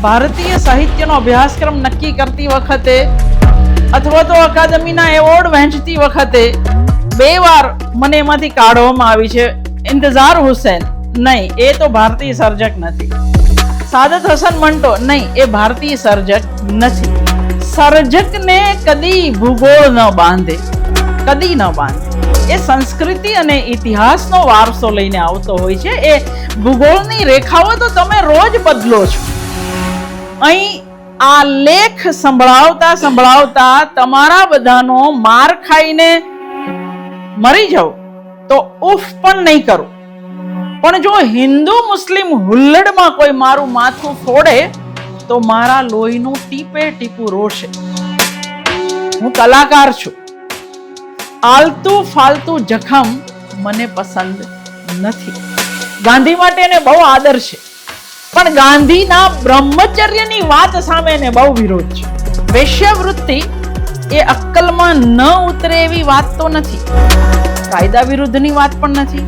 ભારતીય સાહિત્યનો અભ્યાસક્રમ નક્કી કરતી વખતે અથવા તો અકાદમીના એવોર્ડ વહેંચતી વખતે 2 વાર મને એમાંથી કાઢવામાં આવી છે. ઇંતજાર હુસૈન, નહીં, એ તો ભારતીય સર્જક નથી. સાદત હસન મંટો, નહીં, એ ભારતીય સર્જક નથી. સર્જકને કદી ભૂગોળ ન બાંધે, કદી ન બાંધે. એ સંસ્કૃતિ અને ઇતિહાસનો વારસો લઈને આવતો હોય છે. એ ભૂગોળની રેખાઓ તો તમે રોજ બદલો છો. અહીં આ લેખ સંભળાવતા તમારા બધાનો માર ખાઈને મરી જાવ તો ઉફ પણ નહીં કરું. પણ જો હિન્દુ મુસ્લિમ હુલ્લડમાં કોઈ મારું માથું ફોડે તો મારા લોહીનું ટીપે ટીપું રોશે. હું કલાકાર છું. આલતુ ફાલતુ જખમ મને પસંદ નથી. ગાંધી માટે એને બહુ આદર છે, પણ ગાંધીના બ્રહ્મચર્યની વાત સામે એને બહુ વિરોધ છે. વેશ્યાવૃત્તિ એ અક્કલમાં ન ઉતરે એવી વાત તો નથી, કાયદા વિરુદ્ધની વાત પણ નથી.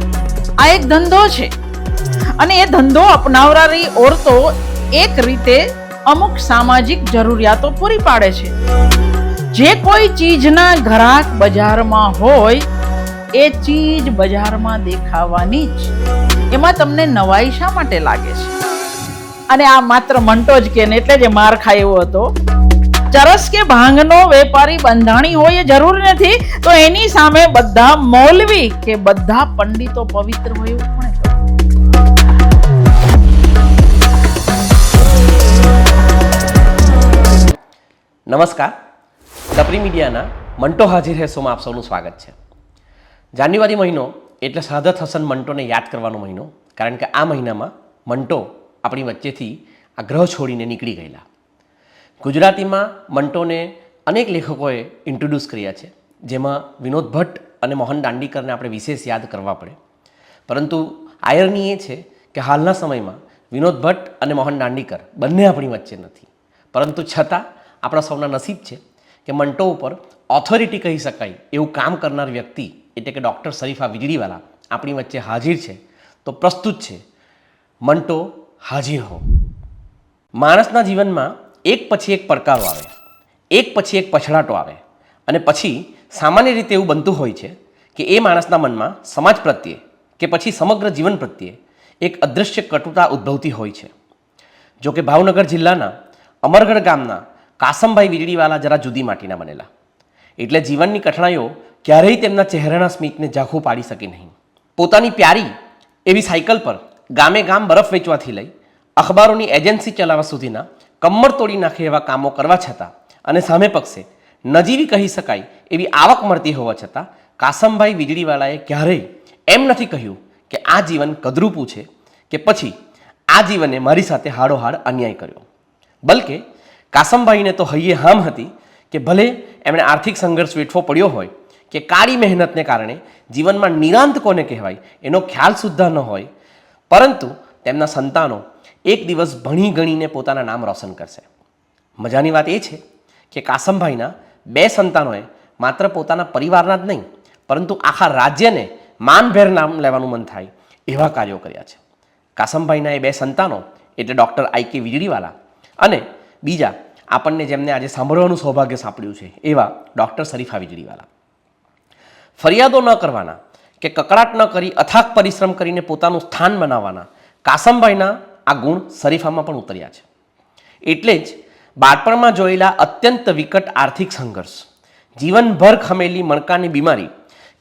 આ એક ધંધો છે અને એ ધંધો અપનાવનારી ઓરતો એક રીતે અમુક સામાજિક જરૂરિયાતો પૂરી પાડે છે. જે કોઈ ચીજના ઘરાક બજારમાં હોય એ ચીજ બજારમાં દેખાવાની જ. એમાં તમને નવાઈ શા માટે લાગે છે? અને આ માત્ર મંટો જ કે એટલે જે માર ખાય એવો હતો. ચરસ કે ભાંગનો વેપારી બંધાણી હોય એ જરૂરી નથી, તો એની સામે બધા મૌલવી કે બધા પંડિતો પવિત્ર હોય એવું કોણે કહ્યું? નમસ્કાર, તપરી મીડિયાના મંટો હાજર હે શોમાં આપ સૌનું સ્વાગત છે. જાન્યુઆરી મહિનો એટલે સાદત હસન મંટોને યાદ કરવાનો મહિનો, કારણ કે આ મહિનામાં મંટો આપણી વચ્ચેથી આ ગ્રહ છોડીને નીકળી ગયેલા. ગુજરાતીમાં મંટોને અનેક લેખકોએ ઇન્ટ્રોડ્યુસ કર્યા છે, જેમાં વિનોદ ભટ્ટ અને મોહન દાંડીકરને આપણે વિશેષ યાદ કરવા પડે. પરંતુ આયરની એ છે કે હાલના સમયમાં વિનોદ ભટ્ટ અને મોહન દાંડીકર બંને આપણી વચ્ચે નથી, પરંતુ છતાં આપણા સૌના નસીબ છે કે મંટો ઉપર ઓથોરિટી કહી શકાય એવું કામ કરનાર વ્યક્તિ એટલે કે ડૉક્ટર શરીફા વીજળીવાલા આપણી વચ્ચે હાજર છે. તો પ્રસ્તુત છે મંટો હાજર હો. માણસના જીવનમાં એક પછી એક પડકારો આવે, એક પછી એક પછડાટો આવે, અને પછી સામાન્ય રીતે એવું બનતું હોય છે કે એ માણસના મનમાં સમાજ પ્રત્યે કે પછી સમગ્ર જીવન પ્રત્યે એક અદૃશ્ય કટુતા ઉદ્ભવતી હોય છે. જો કે ભાવનગર જિલ્લાના અમરગઢ ગામના કાસમભાઈ વીજળીવાલા જરા જુદી માટીના બનેલા, એટલે જીવનની કઠણાઈઓ ક્યારેય તેમના ચહેરાના સ્મિતને ઝાંખું પાડી શકી નહીં. પોતાની પ્યારી એવી સાયકલ પર ગામે ગામ બરફ વેચવાથી લઈ અખબારોની એજન્સી ચલાવવા સુધીના કમર તોડી નાખે એવા કામો કરવા છતાં અને સામે પક્ષે નજીવી કહી શકાય એવી આવક મળતી હોવા છતાં કાસમભાઈ વીજળીવાલાએ ક્યારેય એમ નથી કહ્યું કે આ જીવન કદરૂપું છે કે પછી આ જીવને મારી સાથે હાડોહાડ અન્યાય કર્યો. બલકે કાસમભાઈને તો હૈયે હામ હતી કે ભલે એમણે આર્થિક સંઘર્ષ વેઠવો પડ્યો હોય કે કાળી મહેનતને કારણે જીવનમાં નિરાંત કોને કહેવાય એનો ખ્યાલ સુદ્ધા ન હોય, પરંતુ તેમના સંતાનો એક દિવસ ભણી ગણીને પોતાના નામ રોશન કરશે. મજાની વાત એ છે કે કાસમભાઈના 2 સંતાનોએ માત્ર પોતાના પરિવારના જ નહીં, પરંતુ આખા રાજ્યને માનભેર નામ લેવાનું મન થાય એવા કાર્યો કર્યા છે. કાસમભાઈના એ 2 સંતાનો એટલે ડૉક્ટર આઈ કે વીજળીવાલા અને બીજા આપણને જેમને આજે સાંભળવાનું સૌભાગ્ય સાંપડ્યું છે એવા ડૉક્ટર શરીફા વીજળીવાલા. ફરિયાદો ન કરવાના કે કકળાટ ન કરી અથાગ પરિશ્રમ કરીને પોતાનું સ્થાન બનાવવાના કાસમભાઈના આ ગુણ શરીફામાં પણ ઉતર્યા છે. એટલે જ બાળપણમાં જોયેલા અત્યંત વિકટ આર્થિક સંઘર્ષ, જીવનભર ખમેલી મણકાની બીમારી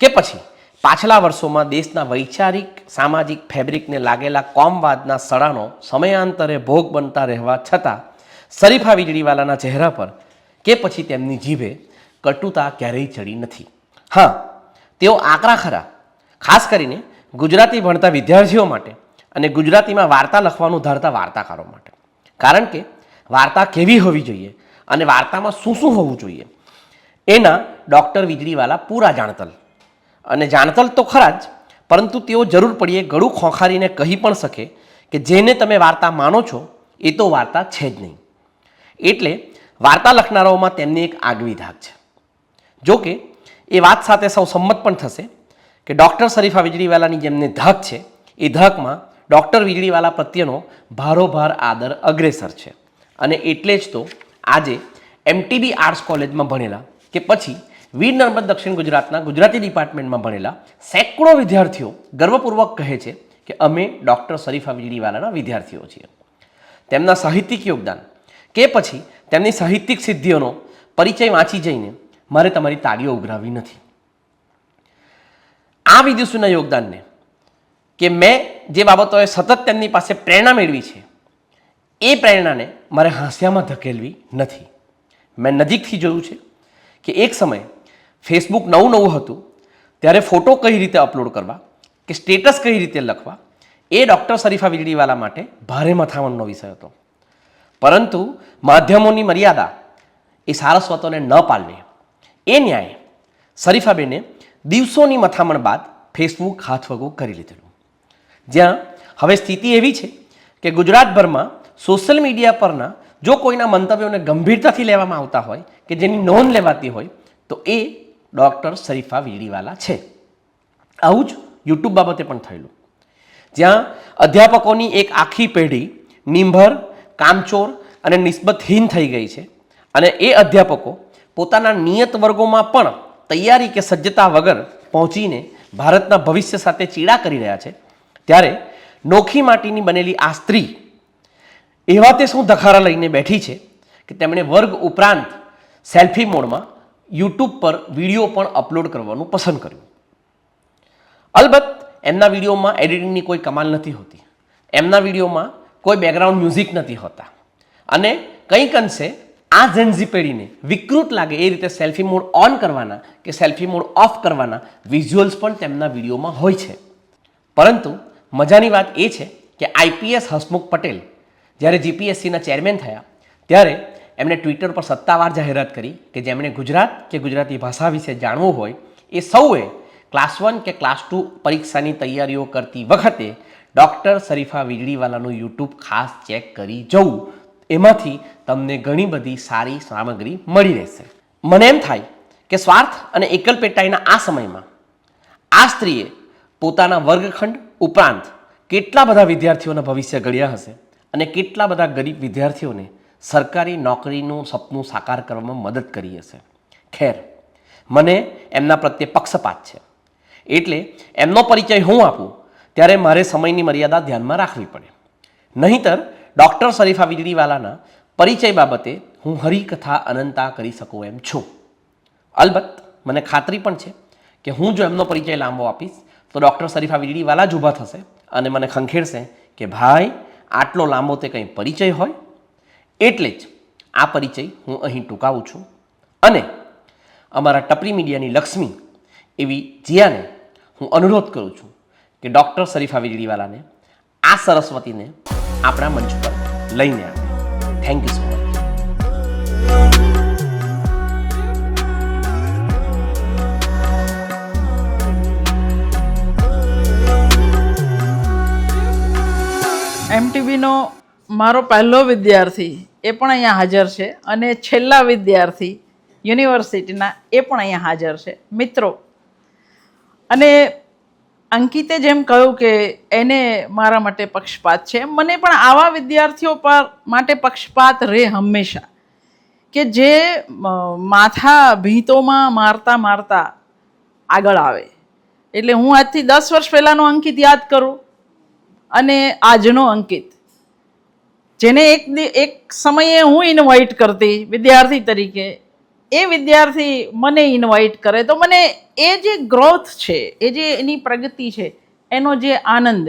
કે પછી પાછલા વર્ષોમાં દેશના વૈચારિક સામાજિક ફેબ્રિકને લાગેલા કોમવાદના સડાનો સમયાંતરે ભોગ બનતા રહેવા છતાં શરીફા વીજળીવાલાના ચહેરા પર કે પછી તેમની જીભે કટુતા ક્યારેય ચડી નથી. હા, તેઓ આકરા ખરા, ખાસ કરીને ગુજરાતી ભણતા વિદ્યાર્થીઓ માટે અને ગુજરાતીમાં વાર્તા લખવાનું ધારતા વાર્તાકારો માટે. કારણ કે વાર્તા કેવી હોવી જોઈએ અને વાર્તામાં શું શું હોવું જોઈએ એના ડૉક્ટર વીજળીવાલા પૂરા જાણતલ. અને જાણતલ તો ખરા જ, પરંતુ તેઓ જરૂર પડીએ ગળું ખોખારીને કહી પણ શકે કે જેને તમે વાર્તા માનો છો એ તો વાર્તા છે જ નહીં. એટલે વાર્તા લખનારાઓમાં તેમની એક આગવી ધાક છે. જો કે એ વાત સાથે સૌ સંમત પણ થશે કે ડૉક્ટર શરીફા વીજળીવાલાની જેમને ધાક છે એ ધાકમાં ડૉક્ટર વીજળીવાલા પ્રત્યેનો ભારોભાર આદર અગ્રેસર છે. અને એટલે જ તો આજે MTB આર્ટ્સ કોલેજમાં ભણેલા કે પછી વીર નર્મદ દક્ષિણ ગુજરાતના ગુજરાતી ડિપાર્ટમેન્ટમાં ભણેલા સેંકડો વિદ્યાર્થીઓ ગર્વપૂર્વક કહે છે કે અમે ડૉક્ટર શરીફા વીજળીવાલાના વિદ્યાર્થીઓ છીએ. તેમના સાહિત્યિક યોગદાન કે પછી તેમની સાહિત્યિક સિદ્ધિઓનો પરિચય વાંચી જઈને મારે તમારી તાળીઓ ઉઘરાવી નથી. આ વિદુષીના યોગદાનને કે મેં જે બાબતોએ સતત તેમની પાસે પ્રેરણા મેળવી છે એ પ્રેરણાને મારે હાસ્યામાં ધકેલવી નથી. મેં નજીકથી જોયું છે કે એક સમયે ફેસબુક નવું હતું ત્યારે ફોટો કઈ રીતે અપલોડ કરવા કે સ્ટેટસ કઈ રીતે લખવા એ ડૉક્ટર શરીફા વીજળીવાલા માટે ભારે મથામણનો વિષય હતો. પરંતુ માધ્યમોની મર્યાદા એ સારસ્વતોને ન પાલવે એ ન્યાય શરીફાબેને દિવસોની મથામણ બાદ ફેસબુક હાથવગું કરી લીધેલું. જ્યાં હવે સ્થિતિ એવી છે કે ગુજરાતભરમાં સોશિયલ મીડિયા પરના જો કોઈના મંતવ્યોને ગંભીરતાથી લેવામાં આવતા હોય કે જેની નોંધ લેવાતી હોય તો એ ડૉક્ટર શરીફા વીજળીવાલા છે. આવું જ યુટ્યુબ બાબતે પણ થયેલું, જ્યાં અધ્યાપકોની એક આખી પેઢી નિંભર, કામચોર અને નિસ્બતહીન થઈ ગઈ છે અને એ અધ્યાપકો પોતાના નિયત વર્ગોમાં પણ તૈયારી કે સજ્જતા વગર પહોંચીને ભારતના ભવિષ્ય સાથે ચીડા કરી રહ્યા છે. ત્યારે નોખી માટીની બનેલી આ સ્ત્રી એવા તે શું ધખારા લઈને બેઠી છે કે તેમણે વર્ગ ઉપરાંત સેલ્ફી મોડમાં યુટ્યુબ પર વિડીયો પણ અપલોડ કરવાનું પસંદ કર્યું. અલબત્ત એમના વિડીયોમાં એડિટિંગની કોઈ કમાલ નથી હોતી, એમના વિડીયોમાં કોઈ બેકગ્રાઉન્ડ મ્યુઝિક નથી હોતા અને કંઈક અંશે આ જેનઝી પેઢીને વિકૃત લાગે એ રીતે સેલ્ફી મોડ ઓન કરવાના કે સેલ્ફી મોડ ઓફ કરવાના વિઝ્યુઅલ્સ પણ તેમના વિડીયોમાં હોય છે. પરંતુ મજાની વાત એ છે કે IPS હસમુખ પટેલ જ્યારે GPSCના ચેરમેન થયા ત્યારે એમણે ટ્વિટર પર સત્તાવાર જાહેરાત કરી કે જેમણે ગુજરાત કે ગુજરાતી ભાષા વિશે જાણવું હોય એ સૌએ ક્લાસ 1 કે ક્લાસ 2 પરીક્ષાની તૈયારીઓ કરતી વખતે ડૉક્ટર શરીફા વીજળીવાલાનું યુટ્યુબ ખાસ ચેક કરી જવું, એમાંથી તમને ઘણી બધી સારી સામગ્રી મળી રહેશે. મને એમ થાય કે સ્વાર્થ અને એકલપેટાઈના આ સમયમાં આ સ્ત્રીએ પોતાના વર્ગખંડ ઉપરાંત કેટલા બધા વિદ્યાર્થીઓના ભવિષ્ય ઘડ્યા હશે અને કેટલા બધા ગરીબ વિદ્યાર્થીઓને સરકારી નોકરીનું સપનું સાકાર કરવામાં મદદ કરી હશે. ખેર, મને એમના પ્રત્યે પક્ષપાત છે એટલે એમનો પરિચય હું આપું ત્યારે મારે સમયની મર્યાદા ધ્યાનમાં રાખવી પડે. નહીંતર ડૉક્ટર શરીફા વીજળીવાલાના પરિચય બાબતે હું હરિકથા અનંતા કરી શકું એમ છું. અલબત્ત મને ખાતરી પણ છે કે હું જો એમનો પરિચય લાંબો આપીશ તો ડૉક્ટર શરીફા વીજળીવાલા જ ઊભા થશે અને મને ખંખેરશે કે ભાઈ આટલો લાંબો તે કંઈ પરિચય હોય. એટલે જ આ પરિચય હું અહીં ટૂંકાવું છું અને અમારા ટપરી મીડિયાની લક્ષ્મી એવી જીયાને હું અનુરોધ કરું છું કે ડૉક્ટર શરીફા વીજળીવાલાને આ સરસ્વતીને આપણા મંચ પર લઈને આવે. Thank you so much. MTBનો મારો પહેલો વિદ્યાર્થી એ પણ અહીંયા હાજર છે અને છેલ્લા વિદ્યાર્થી યુનિવર્સિટીના એ પણ અહીંયા હાજર છે. મિત્રો, અને અંકિતે જેમ કહ્યું કે એને મારા માટે પક્ષપાત છે, મને પણ આવા વિદ્યાર્થીઓ પર માટે પક્ષપાત રહે હંમેશા, કે જે માથા ભીંતોમાં મારતા મારતા આગળ આવે. એટલે હું આજથી 10 વર્ષ પહેલાંનો અંકિત યાદ કરું અને આજનો અંકિત, જેને એક સમયે હું ઇન્વાઇટ કરતી વિદ્યાર્થી તરીકે, એ વિદ્યાર્થી મને ઇન્વાઇટ કરે તો મને એ જે ગ્રોથ છે, એ જે એની પ્રગતિ છે, એનો જે આનંદ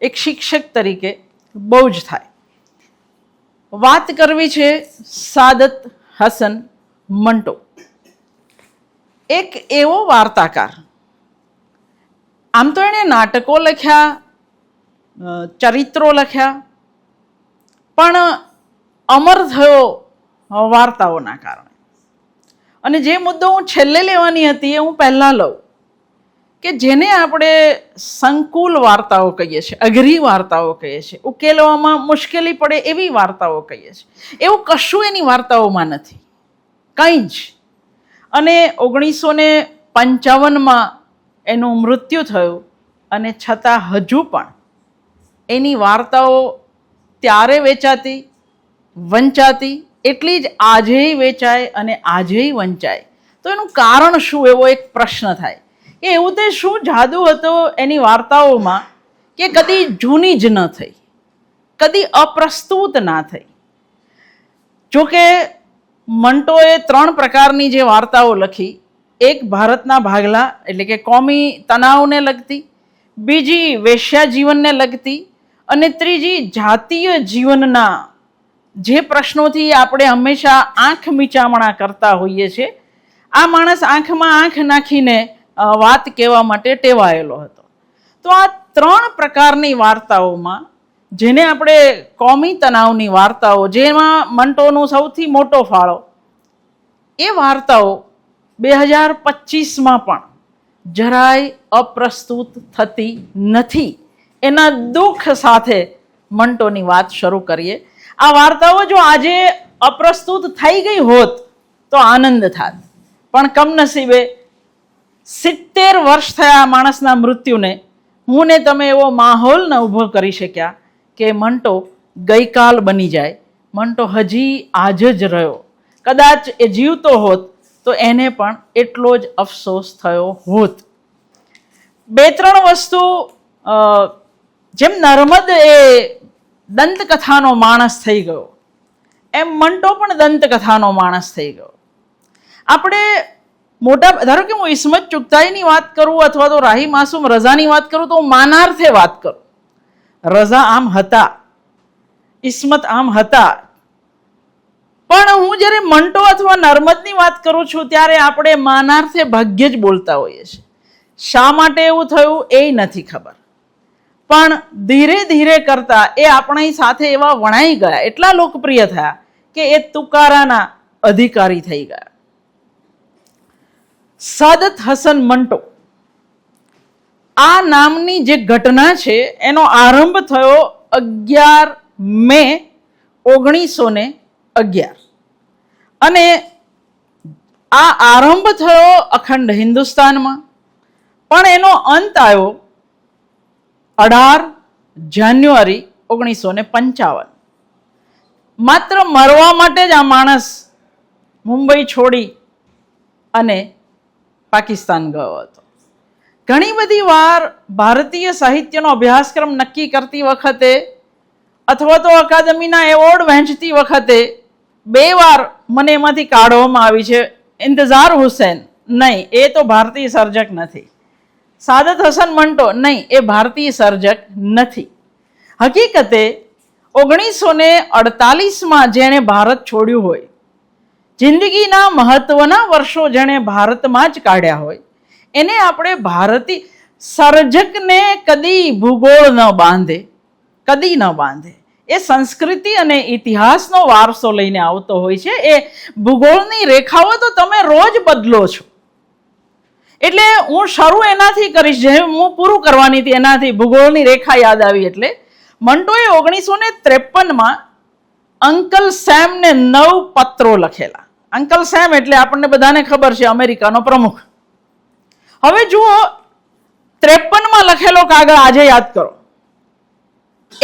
એક શિક્ષક તરીકે બહુ જ થાય. વાત કરવી છે સાદત હસન મંટો, એક એવો વાર્તાકાર. આમ તો એણે નાટકો લખ્યા, ચરિત્રો લખ્યા, પણ અમર થયો વાર્તાઓના કારણે. અને જે મુદ્દો હું છેલ્લે લેવાની હતી એ હું પહેલાં લઉં, કે જેને આપણે સંકુલ વાર્તાઓ કહીએ છીએ, અઘરી વાર્તાઓ કહીએ છીએ, ઉકેલવામાં મુશ્કેલી પડે એવી વાર્તાઓ કહીએ છીએ, એવું કશું એની વાર્તાઓમાં નથી, કંઈ જ. અને 1955માં એનું મૃત્યુ થયું અને છતાં હજુ પણ એની વાર્તાઓ ત્યારે વેચાતી, વંચાતી એટલી જ આજેય વેચાય અને આજેય વંચાય. તો એનું કારણ શું, એવો એક પ્રશ્ન થાય કે એવું તે શું જાદુ હતો એની વાર્તાઓમાં કે કદી જૂની જ ન થઈ, કદી અપ્રસ્તુત ના થઈ. જોકે મંટોએ 3 પ્રકારની જે વાર્તાઓ લખી, એક ભારતના ભાગલા એટલે કે કોમી તણાવને લગતી, બીજી વેશ્યા જીવનને લગતી અને ત્રીજી જાતીય જીવનના જે પ્રશ્નોથી આપણે હંમેશા આંખ મીચામણા કરતા હોઈએ છીએ. આ માણસ આંખમાં આંખ નાખીને વાત કહેવા માટે ટેવાયેલો હતો. તો આ 3 પ્રકારની વાર્તાઓમાં જેને આપણે કોમી તણાવની વાર્તાઓ, જેમાં મંટોનો સૌથી મોટો ફાળો, એ વાર્તાઓ 2025માં પણ જરાય અપ્રસ્તુત થતી નથી. એના દુઃખ સાથે મંટોની વાત શરૂ કરીએ. આ વાર્તાઓ જો આજે અપ્રસ્તુત થઈ ગઈ હોત તો આનંદ થાત, પણ કમનસીબે 70 વર્ષ થયા માણસના મૃત્યુને, હું ને તમે એવો માહોલ ન ઊભો કરી શક્યા કે મંટો ગઈકાલ બની જાય. મંટો હજી આજ જ રહ્યો. કદાચ એ જીવતો હોત તો એને પણ એટલો જ અફસોસ થયો હોત. 2-3 વસ્તુ, જેમ નર્મદ એ દંતકથાનો માણસ થઈ ગયો, એમ મંટો પણ દંતકથાનો માણસ થઈ ગયો. આપણે મોટા, ધારો કે હું ઇસ્મત ચુગતાઈની વાત કરું અથવા તો રાહી માસૂમ રઝાની વાત કરું તો હું માનાર્થે વાત કરું. રઝા આમ હતા, ઇસ્મત આમ હતા, પણ હું જ્યારે મંટો અથવા નર્મદની વાત કરું છું ત્યારે આપણે માનાર્થે ભાગ્યે જ બોલતા હોઈએ છીએ. શા માટે એવું થયું એ નથી ખબર, પણ ધીરે ધીરે કરતા એ આપણી સાથે એવા વણાઈ ગયા, એટલા લોકપ્રિય થયા કે એ તુકારાના અધિકારી થઈ ગયા. સાદત હસન મંટો, આ નામની જે ઘટના છે એનો આરંભ થયો 11 મે 1911 અને આ આરંભ થયો અખંડ હિન્દુસ્તાનમાં, પણ એનો અંત આવ્યો 18 જાન્યુઆરી 1955. માત્ર મરવા માટે જ આ માણસ મુંબઈ છોડી અને પાકિસ્તાન ગયો હતો. ઘણી બધી વાર ભારતીય સાહિત્યનો અભ્યાસક્રમ નક્કી કરતી વખતે અથવા તો અકાદમીના એવોર્ડ વહેંચતી વખતે 2 વાર મને એમાંથી કાઢવામાં આવી છે. ઇંતઝાર હુસૈન, નહીં, એ તો ભારતીય સર્જક નથી. સાદત હસન મંટો, નહીં, એ ભારતીય સર્જક નથી. હકીકતે 1948માં જેણે ભારત છોડ્યું હોય, જિંદગીના મહત્વના વર્ષો જેણે ભારતમાં જ કાઢ્યા હોય, એને આપણે ભારતીય સર્જકને કદી ભૂગોળ ન બાંધે, કદી ન બાંધે. એ સંસ્કૃતિ અને ઇતિહાસનો વારસો લઈને આવતો હોય છે. એ ભૂગોળની રેખાઓ તો તમે રોજ બદલો છો. એટલે હું શરૂ એનાથી કરીશ, જે હું પૂરું કરવાની હતી એનાથી. ભૂગોળની રેખા યાદ આવી એટલે મંટોએ 1953માં અંકલ સેમને 9 પત્રો લખેલા. અંકલ સેમ એટલે આપણને બધાને ખબર છે, અમેરિકાનો પ્રમુખ. હવે જુઓ, 53માં લખેલો કાગળ આજે યાદ કરો.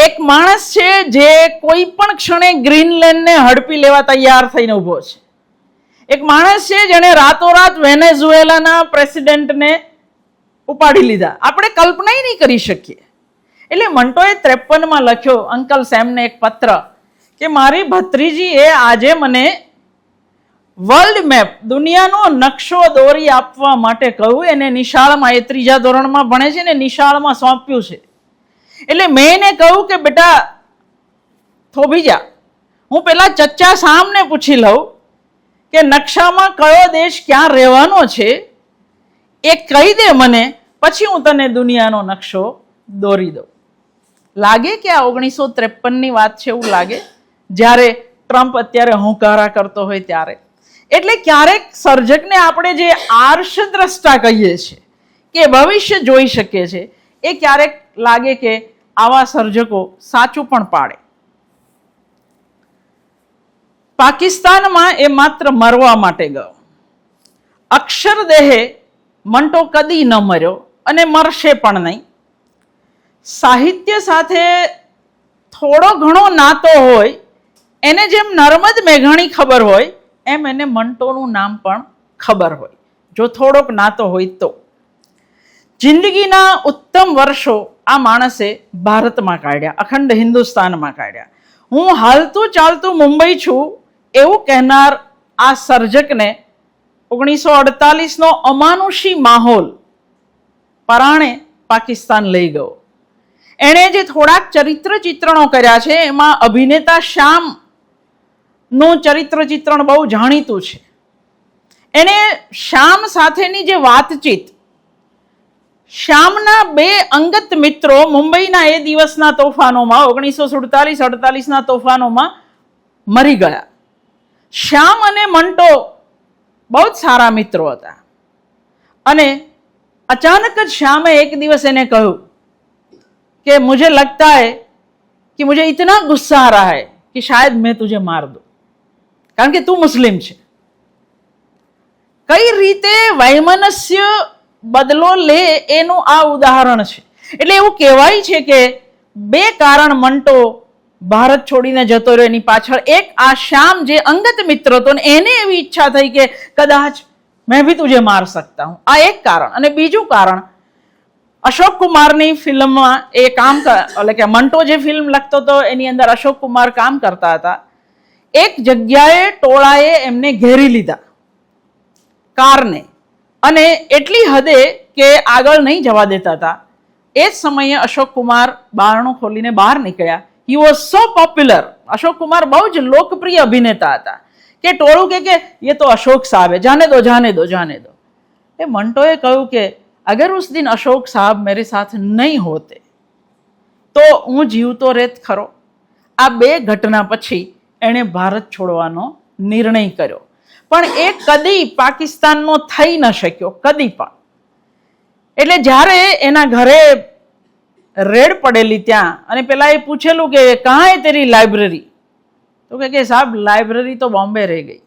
એક માણસ છે જે કોઈ પણ ક્ષણે ગ્રીનલેન્ડને હડપી લેવા તૈયાર થઈને ઊભો છે. એક માણસ છે જેણે રાતોરાત વેનેઝુએલાના પ્રેસિડેન્ટને ઉપાડી લીધા. આપણે કલ્પના નહીં કરી શકીએ. એટલે મંટોએ 53માં લખ્યો અંકલ સેમને એક પત્ર કે મારી ભત્રીજીએ આજે મને વર્લ્ડ મેપ, દુનિયાનો નકશો દોરી આપવા માટે કહ્યું. એને નિશાળમાં, એ 3જા ધોરણમાં ભણે છે ને, નિશાળમાં સોંપ્યું છે. એટલે મેં એને કહ્યું કે બેટા થોભી જા, હું પેલા ચચ્ચા સામને પૂછી લઉં કે નકશામાં કયો દેશ ક્યાં રહેવાનો છે એ કહી દે મને, પછી હું તને દુનિયાનો નકશો દોરી દઉં. લાગે કે આ 1953ની વાત છે એવું લાગે, જ્યારે ટ્રમ્પ અત્યારે હોંકારા કરતો હોય ત્યારે. એટલે ક્યારેક સર્જકને આપણે જે આર્ષદ્રષ્ટા કહીએ છીએ કે ભવિષ્ય જોઈ શકે છે, એ ક્યારેક લાગે કે આવા સર્જકો સાચું પણ પાડે. પાકિસ્તાનમાં એ માત્ર મરવા માટે ગયો. અક્ષરદેહે મંટો કદી ન મર્યો અને મરશે પણ નહીં. સાહિત્ય સાથે થોડો ઘણો નાતો હોય એને જેમ નર્મદ મેઘાણી ખબર હોય એમ એને મંટોનું નામ પણ ખબર હોય, જો થોડોક નાતો હોય તો. જિંદગીના ઉત્તમ વર્ષો આ માણસે ભારતમાં કાઢ્યા, અખંડ હિન્દુસ્તાનમાં કાઢ્યા. હું હાલતું ચાલતું મુંબઈ છું એવું કહેનાર આ સર્જકને 1948નો અમાનુષી માહોલ પરાણે પાકિસ્તાન લઈ ગયો. એણે જે થોડાક ચરિત્ર ચિત્રણો કર્યા છે એમાં અભિનેતા શ્યામનું ચરિત્ર ચિત્રણ બહુ જાણીતું છે. એણે શ્યામ સાથેની જે વાતચીત, શ્યામના બે અંગત મિત્રો મુંબઈના એ દિવસના તોફાનોમાં 1947-48ના તોફાનોમાં મરી ગયા. શ્યામ અને મંટો બહુ જ સારા મિત્રો હતા અને અચાનક જ શ્યામે એક દિવસ એને કહ્યું कि मुझे लगता है कि मुझे इतना गुस्सा आ रहा है कि शायद मैं तुझे मार दूं, कारण કે તું મુસ્લિમ છે. કઈ રીતે વૈમનસ્ય બદલો લે એનું આ ઉદાહરણ છે. એટલે એવું કહેવાય છે કે બે કારણ મંટો ભારત છોડીને જતો રહ્યો એની પાછળ. એક આ શ્યામ જે અંગત મિત્ર હતો ને એને એવી ઈચ્છા થઈ કે કદાચ મેં ભી તુझे માર સકતા હું, આ એક કારણ. અને બીજું કારણ, અશોક કુમારની ફિલ્મમાં એ કામ એટલે કે મંટો જે ફિલ્મ લખતો હતો એની અંદર અશોક કુમાર કામ કરતા હતા. એક જગ્યાએ ટોળાએ એમને ઘેરી લીધા કારને, અને એટલી હદે કે આગળ નહીં જવા દેતા હતા. એ જ સમયે અશોક કુમાર બારણું ખોલીને બહાર નીકળ્યા. He was so popular. Ashok Kumar બહુ જ લોકપ્રિય અભિનેતા હતા કે ટોળું કે ये तो अशोक साहब है, जाने दो जाने दो जाने दो. એ મંટોએ કહ્યું કે अगर उस दिन अशोक साहब मेरे साथ नहीं होते तो હું જીવતો રેત ખરો. આ બે ઘટના પછી એણે ભારત છોડવાનો નિર્ણય કર્યો, પણ એ કદી પાકિસ્તાનનો થઈ ન શક્યો, કદી પણ. એટલે જ્યારે એના ઘરે રેડ પડેલી ત્યાં, અને પેલા એ પૂછેલું કે કહાં હે તેરી લાઇબ્રેરી, તો કે સાહેબ લાઇબ્રેરી તો બોમ્બે રહી ગઈ,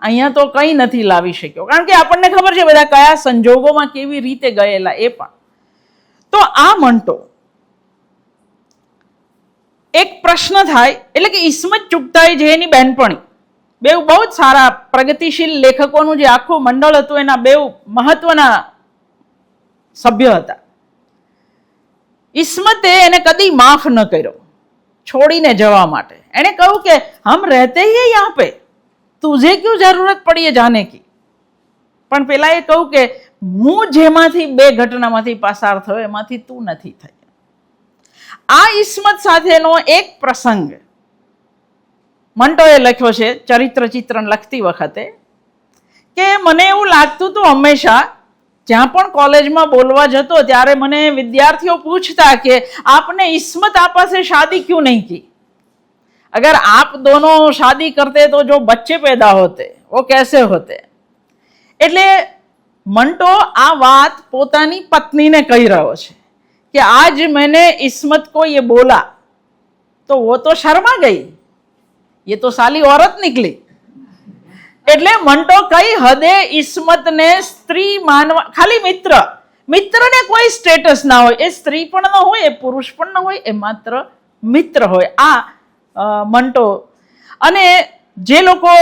અહીંયા તો કંઈ નથી લાવી શક્યો. કારણ કે આપણને ખબર છે બધા કયા સંજોગોમાં કેવી રીતે ગયેલા એ પણ. તો આ મંટો, એક પ્રશ્ન થાય એટલે કે ઇસ્મત ચુગતાઈ જે એની બહેનપણી, બે બહુ જ સારા પ્રગતિશીલ લેખકોનું જે આખું મંડળ હતું એના બે મહત્વના સભ્ય હતા. ઇસ્મતે એને કદી માફ ન કર્યો છોડીને જવા માટે. એણે કહ્યું કે હમ રહેતે હી યહાં પે, તુझे क्यों जरूरत पड़ी है जाने की. પણ પેલા એ કહું કે હું જેમાંથી બે ઘટનામાંથી પસાર થયો એમાંથી તું નથી થઈ. આ ઇસ્મત સાથેનો એક પ્રસંગ મંટોએ લખ્યો છે ચરિત્ર ચિત્રણ લખતી વખતે, કે મને એવું લાગતું હતું હંમેશા જ્યાં પણ કોલેજમાં બોલવા જતો ત્યારે મને વિદ્યાર્થીઓ પૂછતા કે આપને ઇસ્મત आपा से शादी क्यों नहीं की, अगर आप दोनों शादी करते तो जो बच्चे पैदा होते वो कैसे होते. એટલે મંટો આ વાત પોતાની પત્નીને કહી રહ્યો છે કે आज मैंने इस्मत को ये बोला तो वो तो शर्मा गई, ये तो साली औरत निकली. એટલે મંટો કઈ હદે ઇસ્મતને સ્ત્રી માનવા, ખાલી મિત્રને કોઈ સ્ટેટસ ના હોય, એ સ્ત્રી પણ ન હોય, એ પુરુષ પણ ન હોય, એ માત્ર મિત્ર હોય. આ મંટો. અને જે લોકો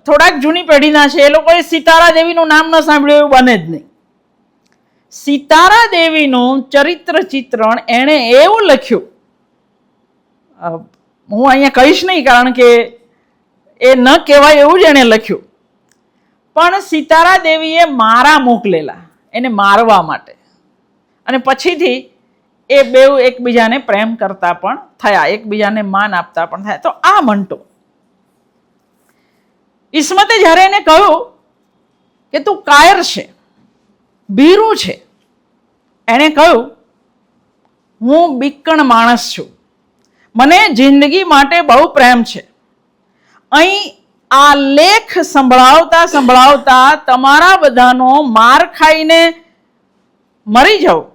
થોડાક જૂની પેઢીના છે એ લોકોએ સિતારા દેવીનું નામ ન સાંભળ્યું એવું બને જ નહીં. સિતારા દેવીનું ચરિત્ર ચિત્રણ એણે એવું લખ્યું, હું અહીંયા કહીશ નહીં કારણ કે એ ન કહેવાય એવું જ એણે લખ્યું, પણ સિતારા દેવીએ મારા મોકલેલા એને મારવા માટે, અને પછીથી એ બેઉ એકબીજાને પ્રેમ કરતા પણ થયા, એકબીજાને માન આપતા પણ થયા. તો આ મંટો. ઇસ્મતે જ્યારે એને કહ્યું કે તું કાયર છે, ભીરું છે, એણે કહ્યું હું બીકણ માણસ છું, મને જિંદગી માટે બહુ પ્રેમ છે. અહીં આ લેખ સંભળાવતા સંભળાવતા તમારા બધાનો માર ખાઈને મરી જાઉં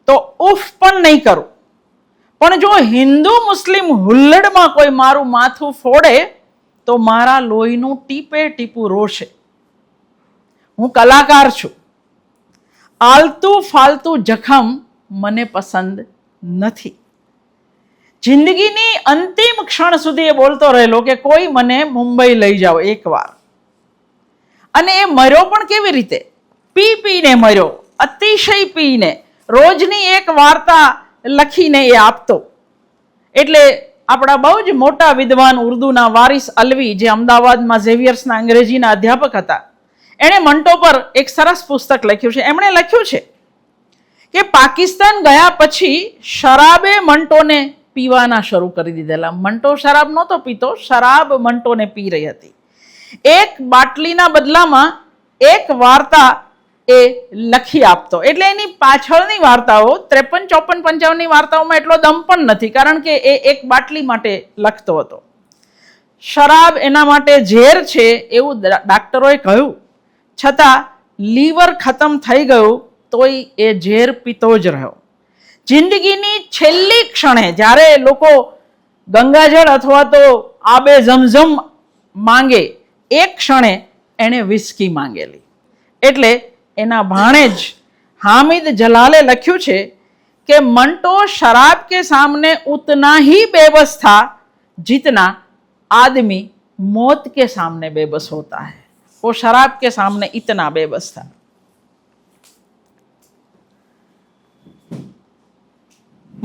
તો ઉફ પણ નહીં કરું, પણ જો હિન્દુ મુસ્લિમ હુલ્લડમાં કોઈ મારું માથું ફોડે તો મારા લોહીનું ટીપે ટીપું રોશે. હું કલાકાર છું, આલતું ફાલતું જખમ મને પસંદ નથી. જિંદગીની અંતિમ ક્ષણ સુધી એ બોલતો રહેલો કે કોઈ મને મુંબઈ લઈ જાઓ એકવાર. અને એ મર્યો પણ કેવી રીતે? પીને મર્યો, અતિશય પીને. રોજની એક વાર્તા લખીને એ આપતો. એટલે આપણા બહુ જ મોટા વિદ્વાન ઉર્દુના વારિસ અલવી, જે અમદાવાદમાં ઝેવિયર્સના અંગ્રેજીના અધ્યાપક હતા, એણે મંટો પર એક સરસ પુસ્તક લખ્યું છે. એમણે લખ્યું છે કે પાકિસ્તાન ગયા પછી શરાબે મંટોને પીવાના શરૂ કરી દીધેલા. મંટો શરાબ નહોતો પીતો, શરાબ મંટોને પી રહી હતી. એક બાટલીના બદલામાં એક વાર્તા એ લખી આપતો. એટલે એની પાછળની વાર્તાઓ 53, 54, 55ની વાર્તાઓમાં એટલો દમ પણ નથી, કારણ કે એ એક બાટલી માટે લખતો હતો. શરાબ એના માટે ઝેર છે એવું ડાક્ટરોએ કહ્યું, છતાં લીવર ખતમ થઈ ગયું તોય એ ઝેર પીતો જ રહ્યો. જિંદગીની છેલ્લી ક્ષણે જ્યારે લોકો ગંગાજળ અથવા તો આબે ઝમઝમ માંગે, એક ક્ષણે એણે વિસ્કી માંગેલી. એટલે એના ભાણેજ હામિદ જલાલે લખ્યું છે કે મંટો શરાબ કે સાमने उतना ही बेबस था जितना आदमी मौत के सामने बेबस होता है. वो शराब के सामने इतना बेबस था.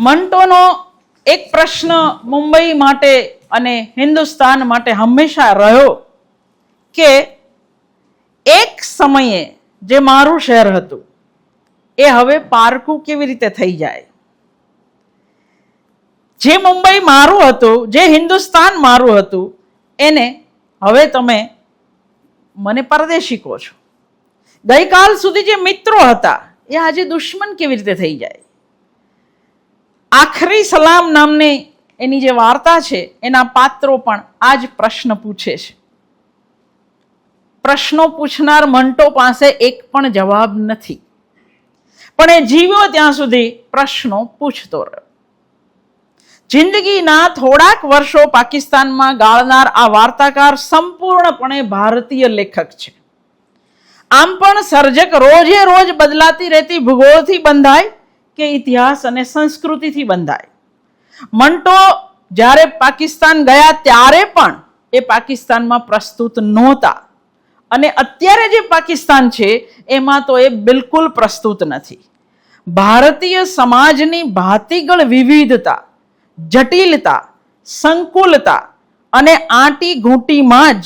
મંટોનો એક પ્રશ્ન મુંબઈ માટે અને હિન્દુસ્તાન માટે હંમેશા રહ્યો કે એક સમયે જે મારું શહેર હતું એ હવે પારકું કેવી રીતે થઈ જાય. જે મુંબઈ મારું હતું, જે હિન્દુસ્તાન મારું હતું, એને હવે તમે મને પરદેશી કહો છો. ગઈકાલ સુધી જે મિત્રો હતા એ આજે દુશ્મન કેવી રીતે થઈ જાય. આખરી સલામ નામની એની જે વાર્તા છે એના પાત્રો પણ આ જ પ્રશ્ન પૂછે છે. પ્રશ્નો પૂછનાર મંટો પાસે એક પણ જવાબ નથી, પણ એ જીવ્યો ત્યાં સુધી પ્રશ્નો પૂછતો રહ્યો. જિંદગીના થોડાક વર્ષો પાકિસ્તાનમાં ગાળનાર આ વાર્તાકાર સંપૂર્ણપણે ભારતીય લેખક છે. આમ પણ સર્જક રોજે રોજ બદલાતી રહેતી ભૂગોળથી બંધાય કે ઇતિહાસ અને સંસ્કૃતિથી બંધાય. મંટો જ્યારે પાકિસ્તાન ગયા ત્યારે પણ એ પાકિસ્તાનમાં પ્રસ્તુત નહોતા, અને અત્યારે જે પાકિસ્તાન છે એમાં તો એ બિલકુલ પ્રસ્તુત નથી. ભારતીય સમાજની ભાતીગળ વિવિધતા, જટિલતા, સંકુલતા અને આંટી ઘૂંટીમાં જ